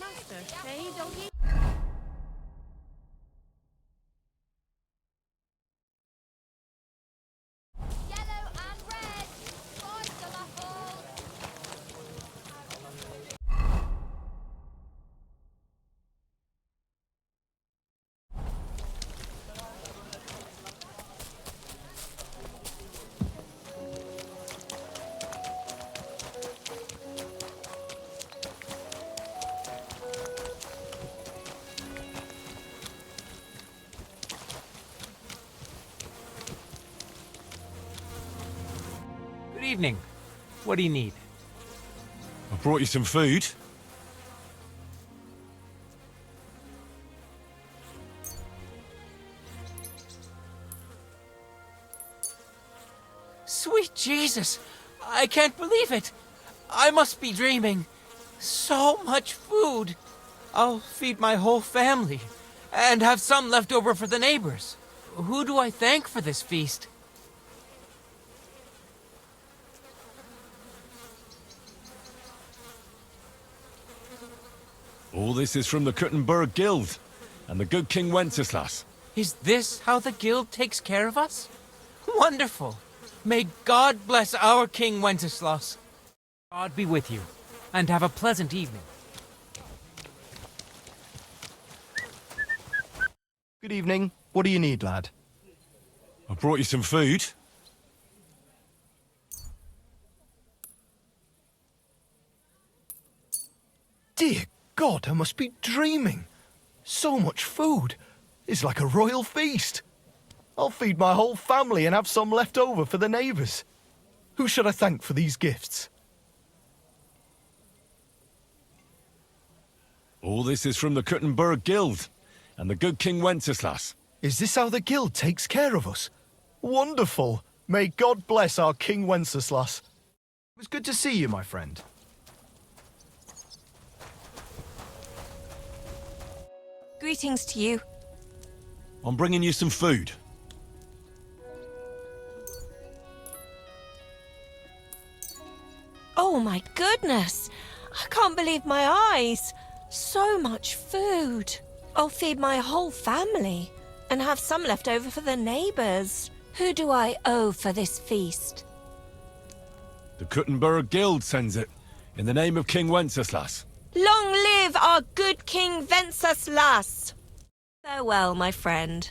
Master, hey, doggy? Yellow and red. Rise to the hall. Good evening. What do you need? I brought you some food. Sweet Jesus! I can't believe it! I must be dreaming. So much food! I'll feed my whole family, and have some left over for the neighbors. Who do I thank for this feast? All this is from the Kuttenberg Guild and the good King Wenceslas. Is this how the guild takes care of us? Wonderful! May God bless our King Wenceslas. God be with you, and have a pleasant evening. Good evening. What do you need, lad? I brought you some food. Dear God, I must be dreaming. So much food. It's like a royal feast. I'll feed my whole family and have some left over for the neighbours. Who should I thank for these gifts? All this is from the Kuttenberg Guild and the good King Wenceslas. Is this how the guild takes care of us? Wonderful. May God bless our King Wenceslas. It was good to see you, my friend. Greetings to you. I'm bringing you some food. Oh my goodness! I can't believe my eyes. So much food. I'll feed my whole family and have some left over for the neighbors. Who do I owe for this feast? The Kuttenberg Guild sends it, in the name of King Wenceslas. Long live our good King Wenceslas! Farewell, my friend.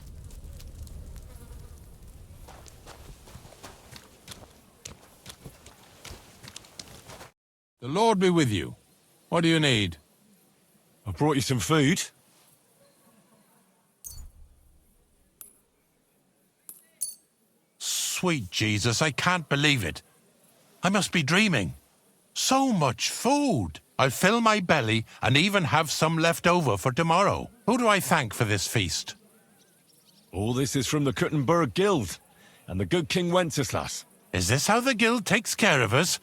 The Lord be with you. What do you need? I brought you some food. Sweet Jesus, I can't believe it. I must be dreaming. So much food. I'll fill my belly and even have some left over for tomorrow. Who do I thank for this feast? All this is from the Kuttenberg Guild and the good King Wenceslas. Is this how the guild takes care of us?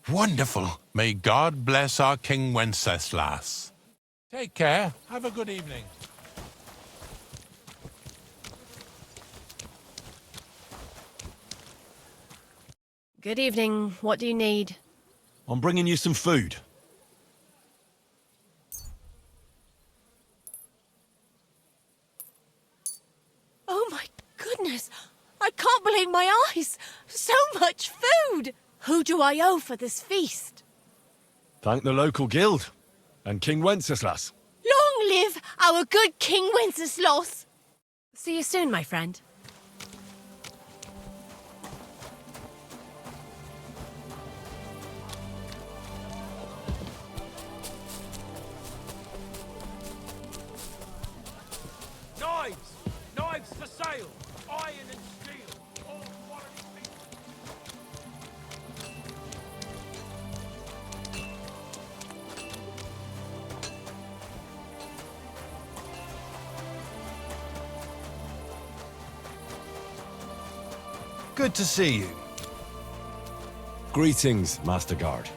Wonderful. May God bless our King Wenceslas. Take care. Have a good evening. Good evening. What do you need? I'm bringing you some food. Oh my goodness! I can't believe my eyes! So much food! Who do I owe for this feast? Thank the local guild and King Wenceslas. Long live our good King Wenceslas! See you soon, my friend. Knives! Knives for sale! Iron and steel! All quality pieces. Good to see you. Greetings, Master Guard.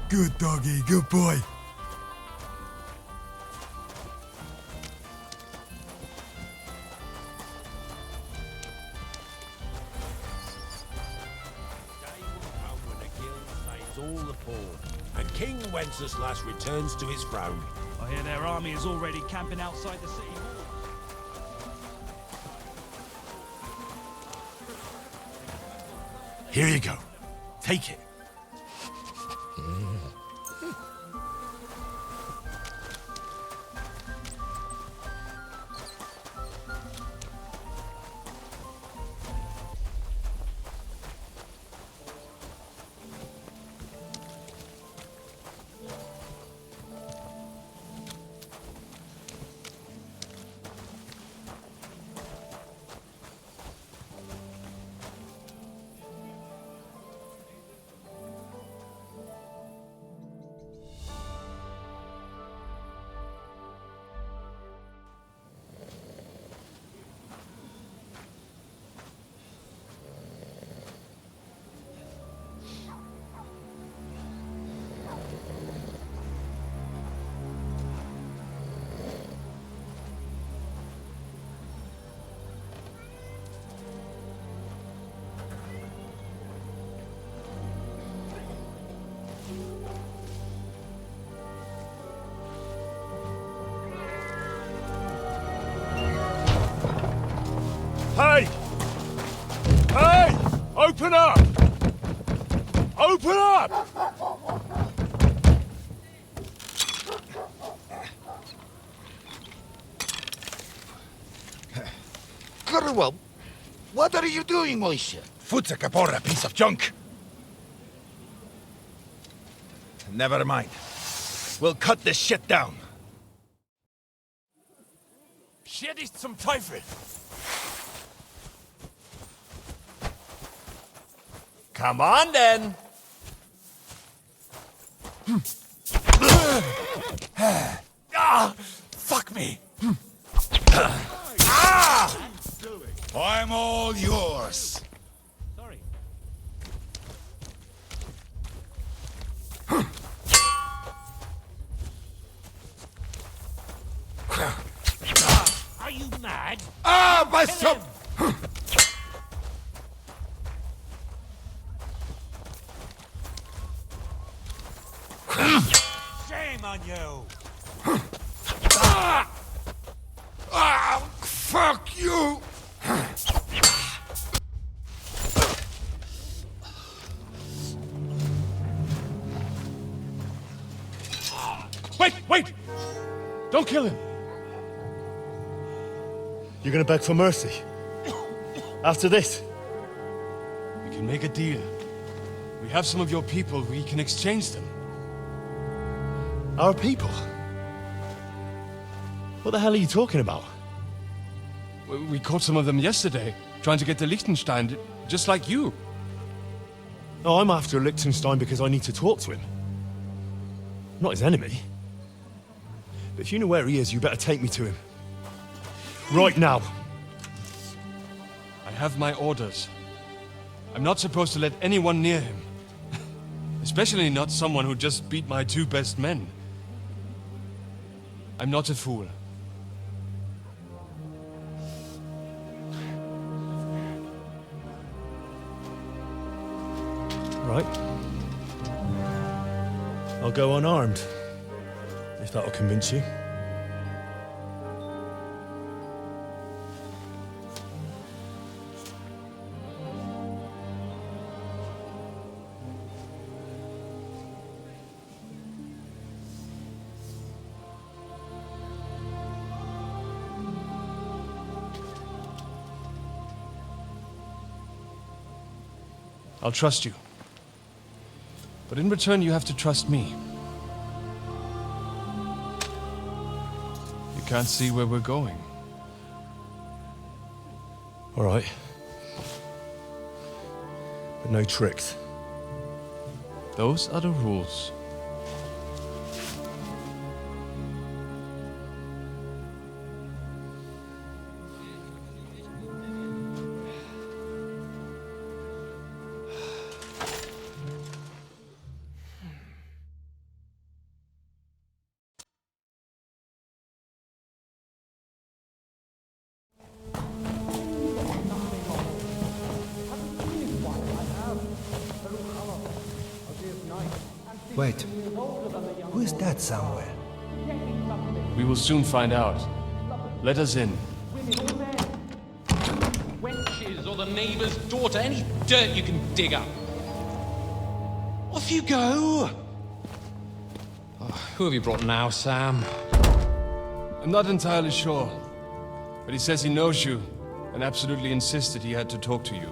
Good doggy, good boy. All the poor, and King Wenceslas returns to his throne. I hear their army is already camping outside the city walls. Here you go. Take it. Hey! Hey! Open up! Open up! Curwell, what are you doing, Moishe? Futsa Capora, piece of junk. Never mind. We'll cut this shit down. Shit ist zum Teufel! Come on, then! Ah! Fuck me! Ah! I'm all yours. Sorry. Are you mad? Ah, my son! Shame on you! Ah, fuck you! Wait, wait! Don't kill him! You're gonna beg for mercy? After this? We can make a deal. We have some of your people, we can exchange them. Our people? What the hell are you talking about? We caught some of them yesterday, trying to get to Liechtenstein, just like you. No, I'm after Liechtenstein because I need to talk to him. I'm not his enemy. But if you know where he is, you better take me to him. Right now. I have my orders. I'm not supposed to let anyone near him. Especially not someone who just beat my 2 best men. I'm not a fool. Right. I'll go unarmed. If that'll convince you. I'll trust you. But in return, you have to trust me. You can't see where we're going. All right. But no tricks. Those are the rules. Wait, who is that somewhere? We will soon find out. Let us in. Wenches or the neighbour's daughter, any dirt you can dig up. Off you go! Oh, who have you brought now, Sam? I'm not entirely sure. But he says he knows you, and absolutely insisted he had to talk to you.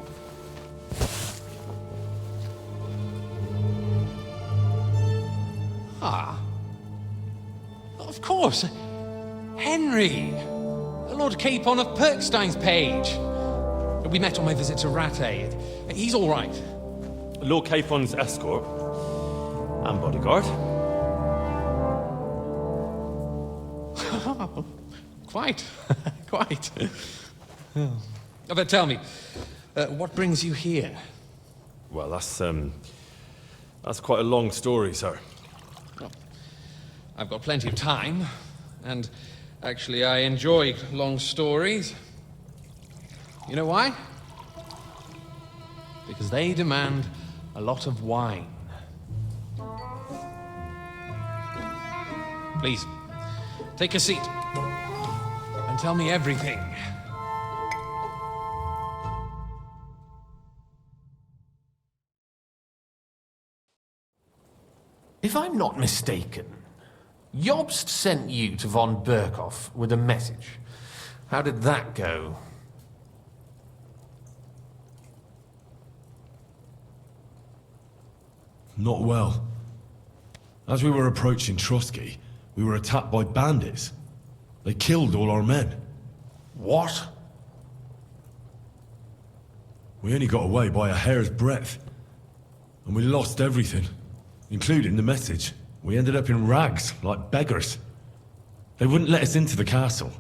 Ah. Of course. Henry. Lord Capon of Perkstein's page. We met on my visit to Rattay. He's all right. Lord Capon's escort. And bodyguard. Quite. Quite. Oh, but tell me, what brings you here? Well, that's quite a long story, sir. Well, I've got plenty of time, and actually I enjoy long stories. You know why? Because they demand a lot of wine. Please, take a seat and tell me everything. If I'm not mistaken, Jobst sent you to von Berkhoff with a message. How did that go? Not well. As we were approaching Trotsky, we were attacked by bandits. They killed all our men. What? We only got away by a hair's breadth. And we lost everything, including the message. We ended up in rags, like beggars. They wouldn't let us into the castle.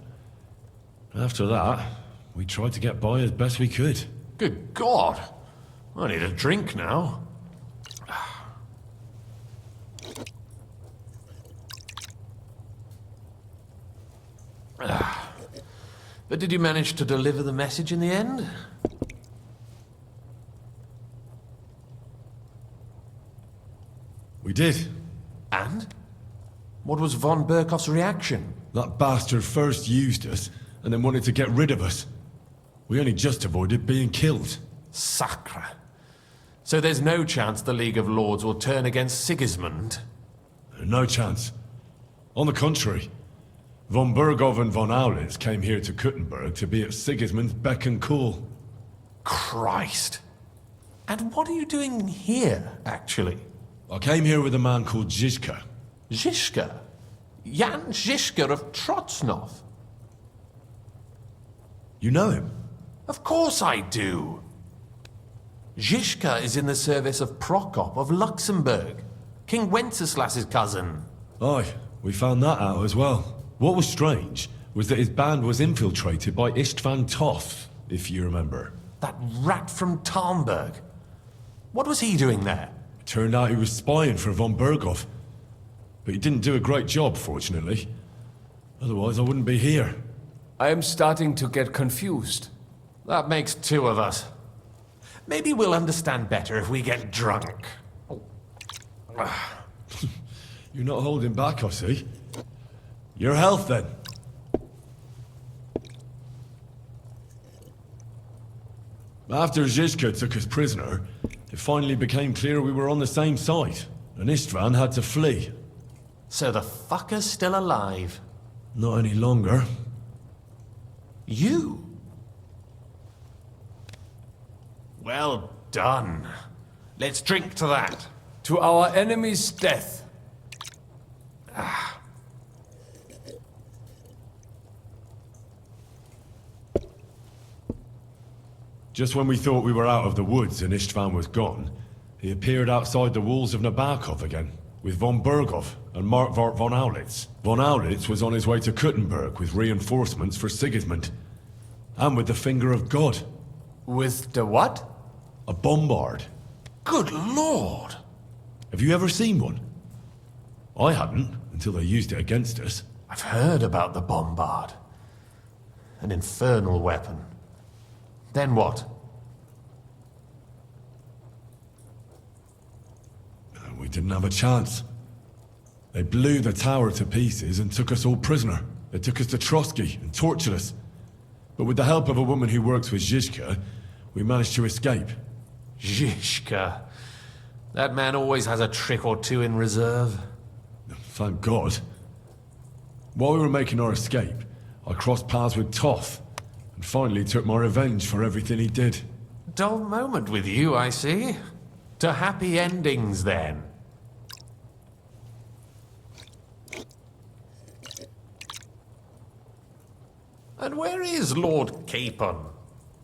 After that, we tried to get by as best we could. Good God! I need a drink now. But did you manage to deliver the message in the end? We did. And? What was von Berkoff's reaction? That bastard first used us, and then wanted to get rid of us. We only just avoided being killed. Sacre. So there's no chance the League of Lords will turn against Sigismund? No chance. On the contrary, von Berghoff and von Aulitz came here to Kuttenberg to be at Sigismund's beck and call. Christ. And what are you doing here, actually? I came here with a man called Zizka. Zizka? Jan Zizka of Trotsnov? You know him? Of course I do. Zizka is in the service of Prokop of Luxembourg, King Wenceslas's cousin. Aye, we found that out as well. What was strange was that his band was infiltrated by Istvan Toth, if you remember. That rat from Talmberg. What was he doing there? It turned out he was spying for von Berghoff. But he didn't do a great job, fortunately. Otherwise, I wouldn't be here. I am starting to get confused. That makes two of us. Maybe we'll understand better if we get drunk. You're not holding back, I see. Your health, then. After Zizka took us prisoner, it finally became clear we were on the same side, and Istvan had to flee. So the fucker's still alive? Not any longer. You? Well done. Let's drink to that. To our enemy's death. Just when we thought we were out of the woods and Istvan was gone, he appeared outside the walls of Nabokov again, with von Berghoff and Markvart von Aulitz. Von Aulitz was on his way to Kuttenberg with reinforcements for Sigismund. And with the finger of God. With the what? A bombard. Good Lord! Have you ever seen one? I hadn't, until they used it against us. I've heard about the bombard. An infernal weapon. Then what? We didn't have a chance. They blew the tower to pieces and took us all prisoner. They took us to Trotsky and tortured us. But with the help of a woman who works with Zizka, we managed to escape. Zizka. That man always has a trick or two in reserve. Thank God. While we were making our escape, I crossed paths with Toth, and finally took my revenge for everything he did. Dull moment with you, I see. To happy endings, then. And where is Lord Capon?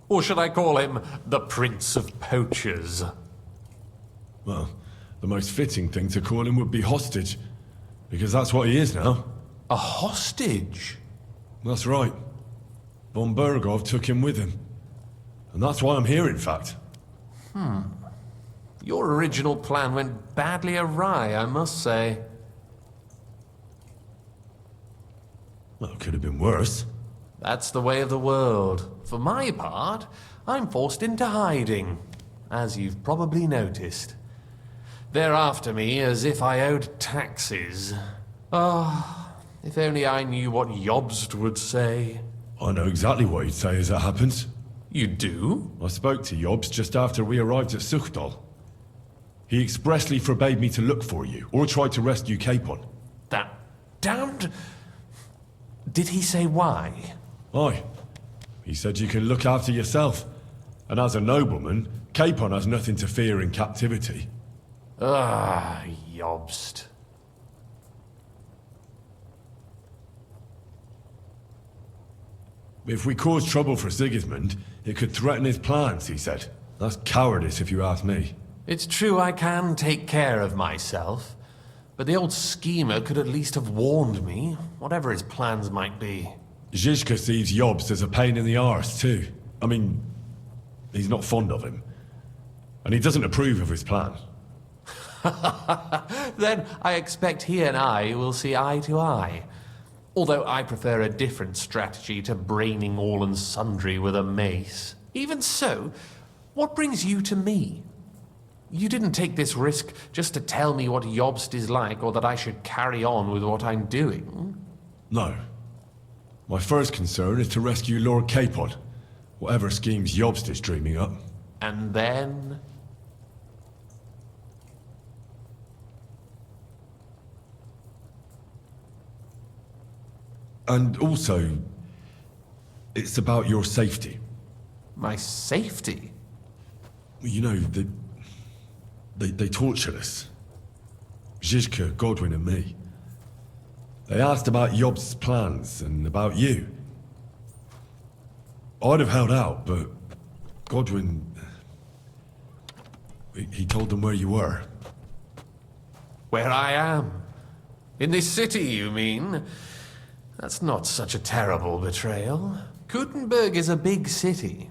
Or should I call him the Prince of Poachers? Well, the most fitting thing to call him would be hostage, because that's what he is now. A hostage? That's right. Von Berghoff took him with him. And that's why I'm here, in fact. Your original plan went badly awry, I must say. Well, it could have been worse. That's the way of the world. For my part, I'm forced into hiding, as you've probably noticed. They're after me as if I owed taxes. Ah, if only I knew what Jobst would say. I know exactly what he'd say as it happens. You do? I spoke to Jobst just after we arrived at Suchdal. He expressly forbade me to look for you, or try to rescue Capon. That damned... Did he say why? Aye. He said you can look after yourself. And as a nobleman, Capon has nothing to fear in captivity. Ah, Jobst. If we cause trouble for Sigismund, it could threaten his plans, he said. That's cowardice, if you ask me. It's true I can take care of myself, but the old schemer could at least have warned me, whatever his plans might be. Zizka sees Jobst as a pain in the arse, too. I mean, he's not fond of him. And he doesn't approve of his plan. Then I expect he and I will see eye to eye. Although I prefer a different strategy to braining all and sundry with a mace. Even so, what brings you to me? You didn't take this risk just to tell me what Jobst is like, or that I should carry on with what I'm doing. No. My first concern is to rescue Lord Capon, whatever schemes Jobst is dreaming up. And then... And also, it's about your safety. My safety? You know, they tortured us. Zizka, Godwin and me. They asked about Jobst's plans and about you. I'd have held out, but Godwin... He told them where you were. Where I am? In this city, you mean? That's not such a terrible betrayal. Gutenberg is a big city.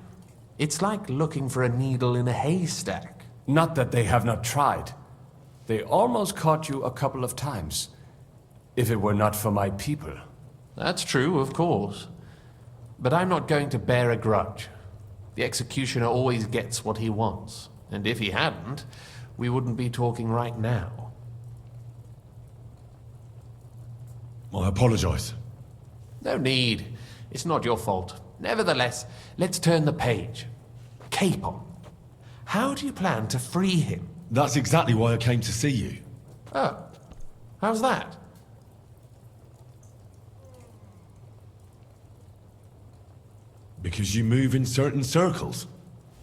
It's like looking for a needle in a haystack. Not that they have not tried. They almost caught you a couple of times. If it were not for my people. That's true, of course. But I'm not going to bear a grudge. The executioner always gets what he wants. And if he hadn't, we wouldn't be talking right now. I apologize. No need. It's not your fault. Nevertheless, let's turn the page. Capon. How do you plan to free him? That's exactly why I came to see you. Oh. How's that? Because you move in certain circles.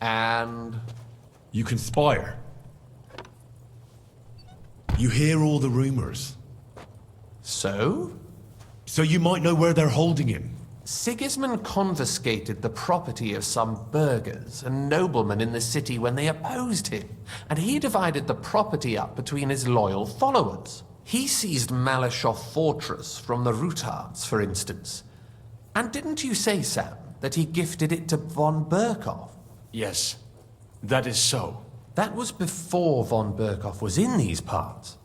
And? You conspire. You hear all the rumors. So? So you might know where they're holding him. Sigismund confiscated the property of some burghers and noblemen in the city when they opposed him, and he divided the property up between his loyal followers. He seized Malyshoff Fortress from the Rutards, for instance. And didn't you say, Sam, that he gifted it to von Berkoff? Yes, that is so. That was before von Berkoff was in these parts.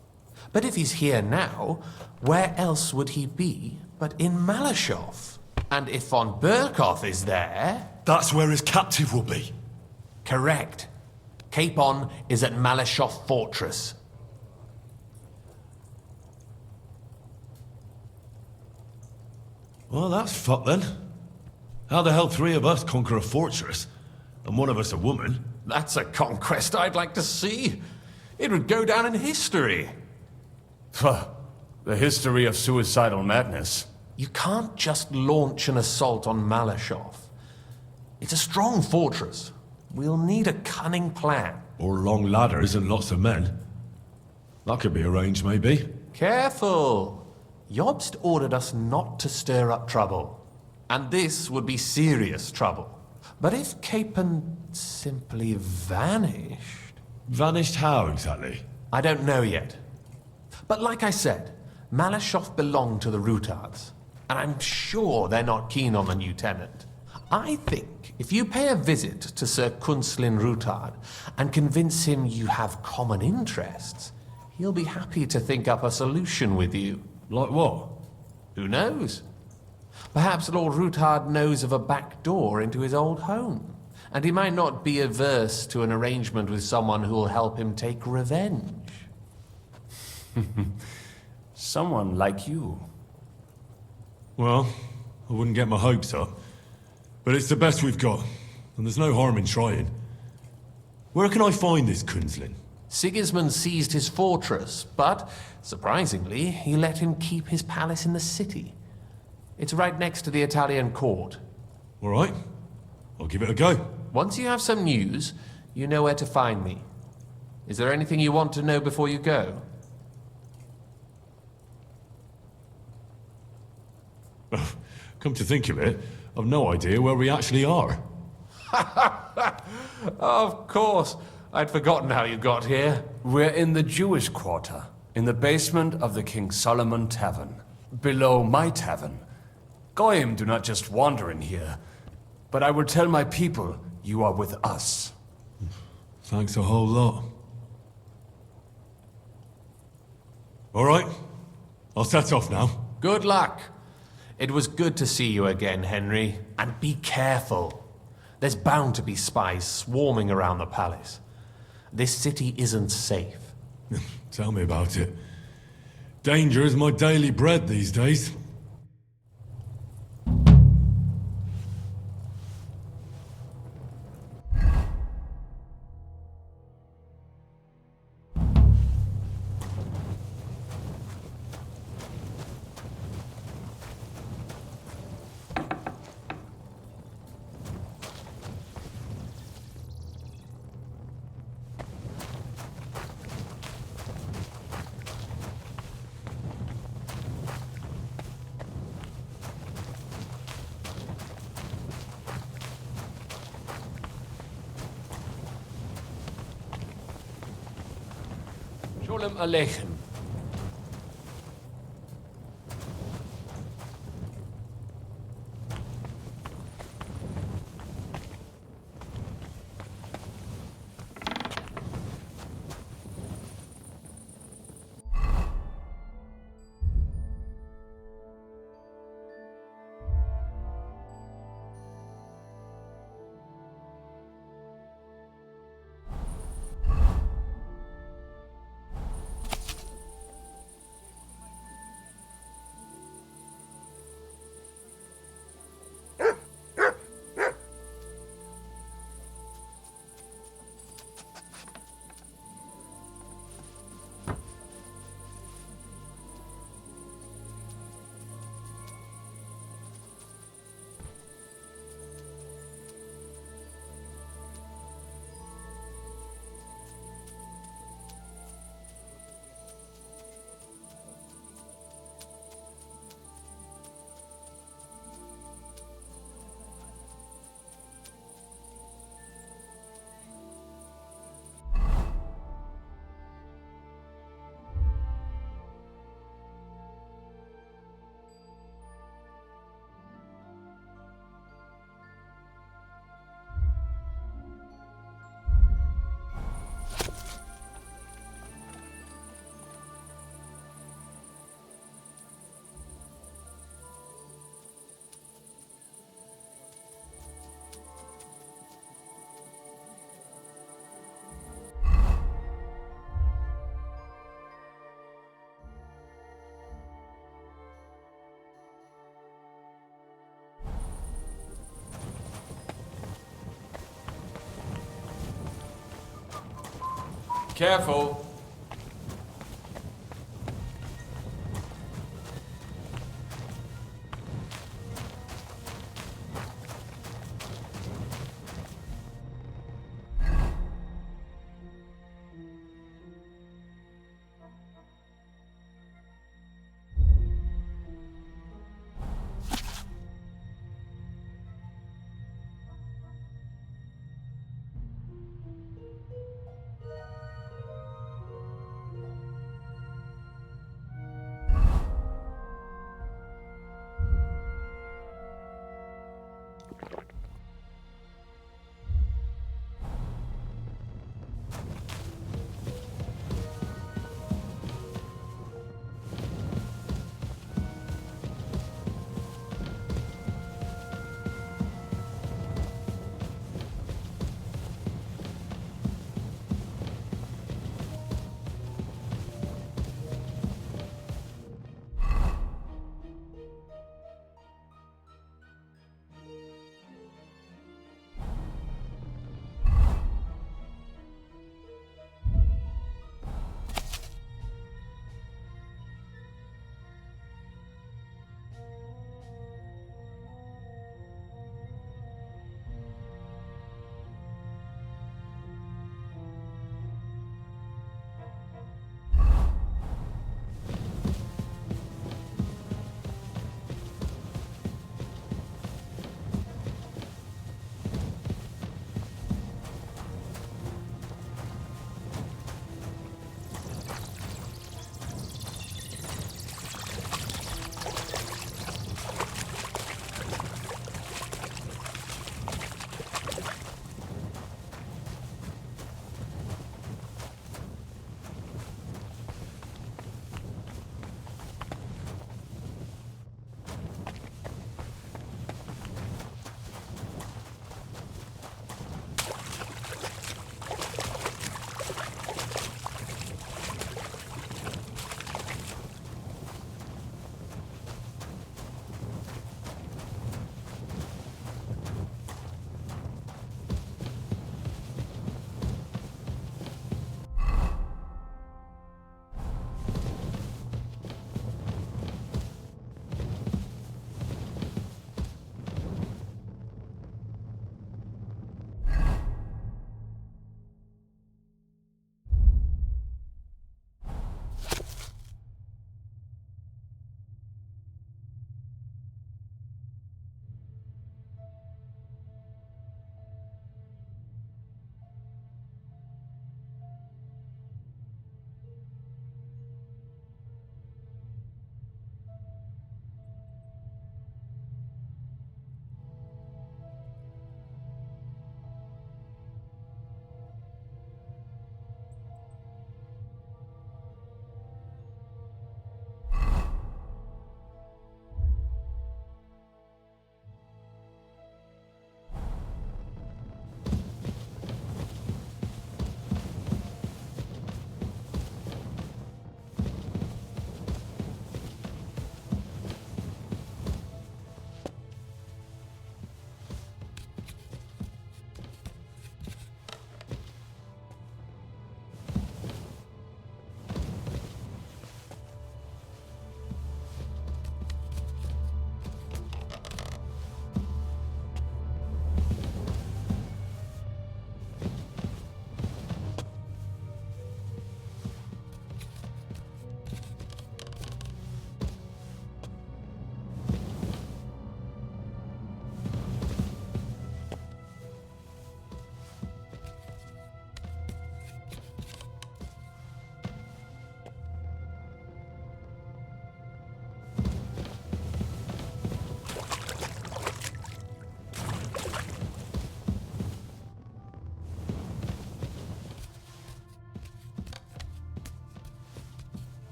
But if he's here now, where else would he be but in Malyshoff? And if von Berkoff is there... That's where his captive will be. Correct. Capon is at Malyshoff Fortress. Well, that's fucked then. How the hell three of us conquer a fortress, and one of us a woman? That's a conquest I'd like to see. It would go down in history. The history of suicidal madness. You can't just launch an assault on Malyshoff. It's a strong fortress. We'll need a cunning plan. Or long ladders and lots of men. That could be arranged, maybe. Careful! Jobst ordered us not to stir up trouble. And this would be serious trouble. But if Capon simply vanished... Vanished how, exactly? I don't know yet. But like I said, Malyshoff belonged to the Rutards. And I'm sure they're not keen on the new tenant. I think if you pay a visit to Sir Kunslin Rutard and convince him you have common interests, he'll be happy to think up a solution with you. Like what? Who knows? Perhaps Lord Rutard knows of a back door into his old home, and he might not be averse to an arrangement with someone who will help him take revenge. Someone like you. Well, I wouldn't get my hopes up. But it's the best we've got, and there's no harm in trying. Where can I find this Kunslin? Sigismund seized his fortress, but, surprisingly, he let him keep his palace in the city. It's right next to the Italian court. All right. I'll give it a go. Once you have some news, you know where to find me. Is there anything you want to know before you go? Come to think of it, I've no idea where we actually are. Of course. I'd forgotten how you got here. We're in the Jewish quarter, in the basement of the King Solomon Tavern, below my tavern. Goyim do not just wander in here, but I will tell my people you are with us. Thanks a whole lot. All right, I'll set off now. Good luck. It was good to see you again, Henry. And be careful. There's bound to be spies swarming around the palace. This city isn't safe. Tell me about it. Danger is my daily bread these days. Sholem Aleichem. Careful.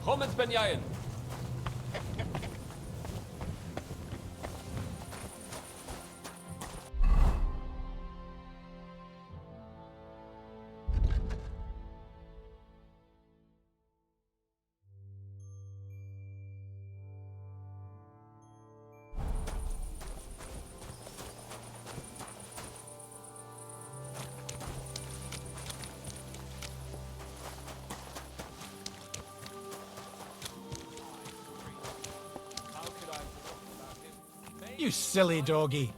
Komens Benjamin. You silly doggy.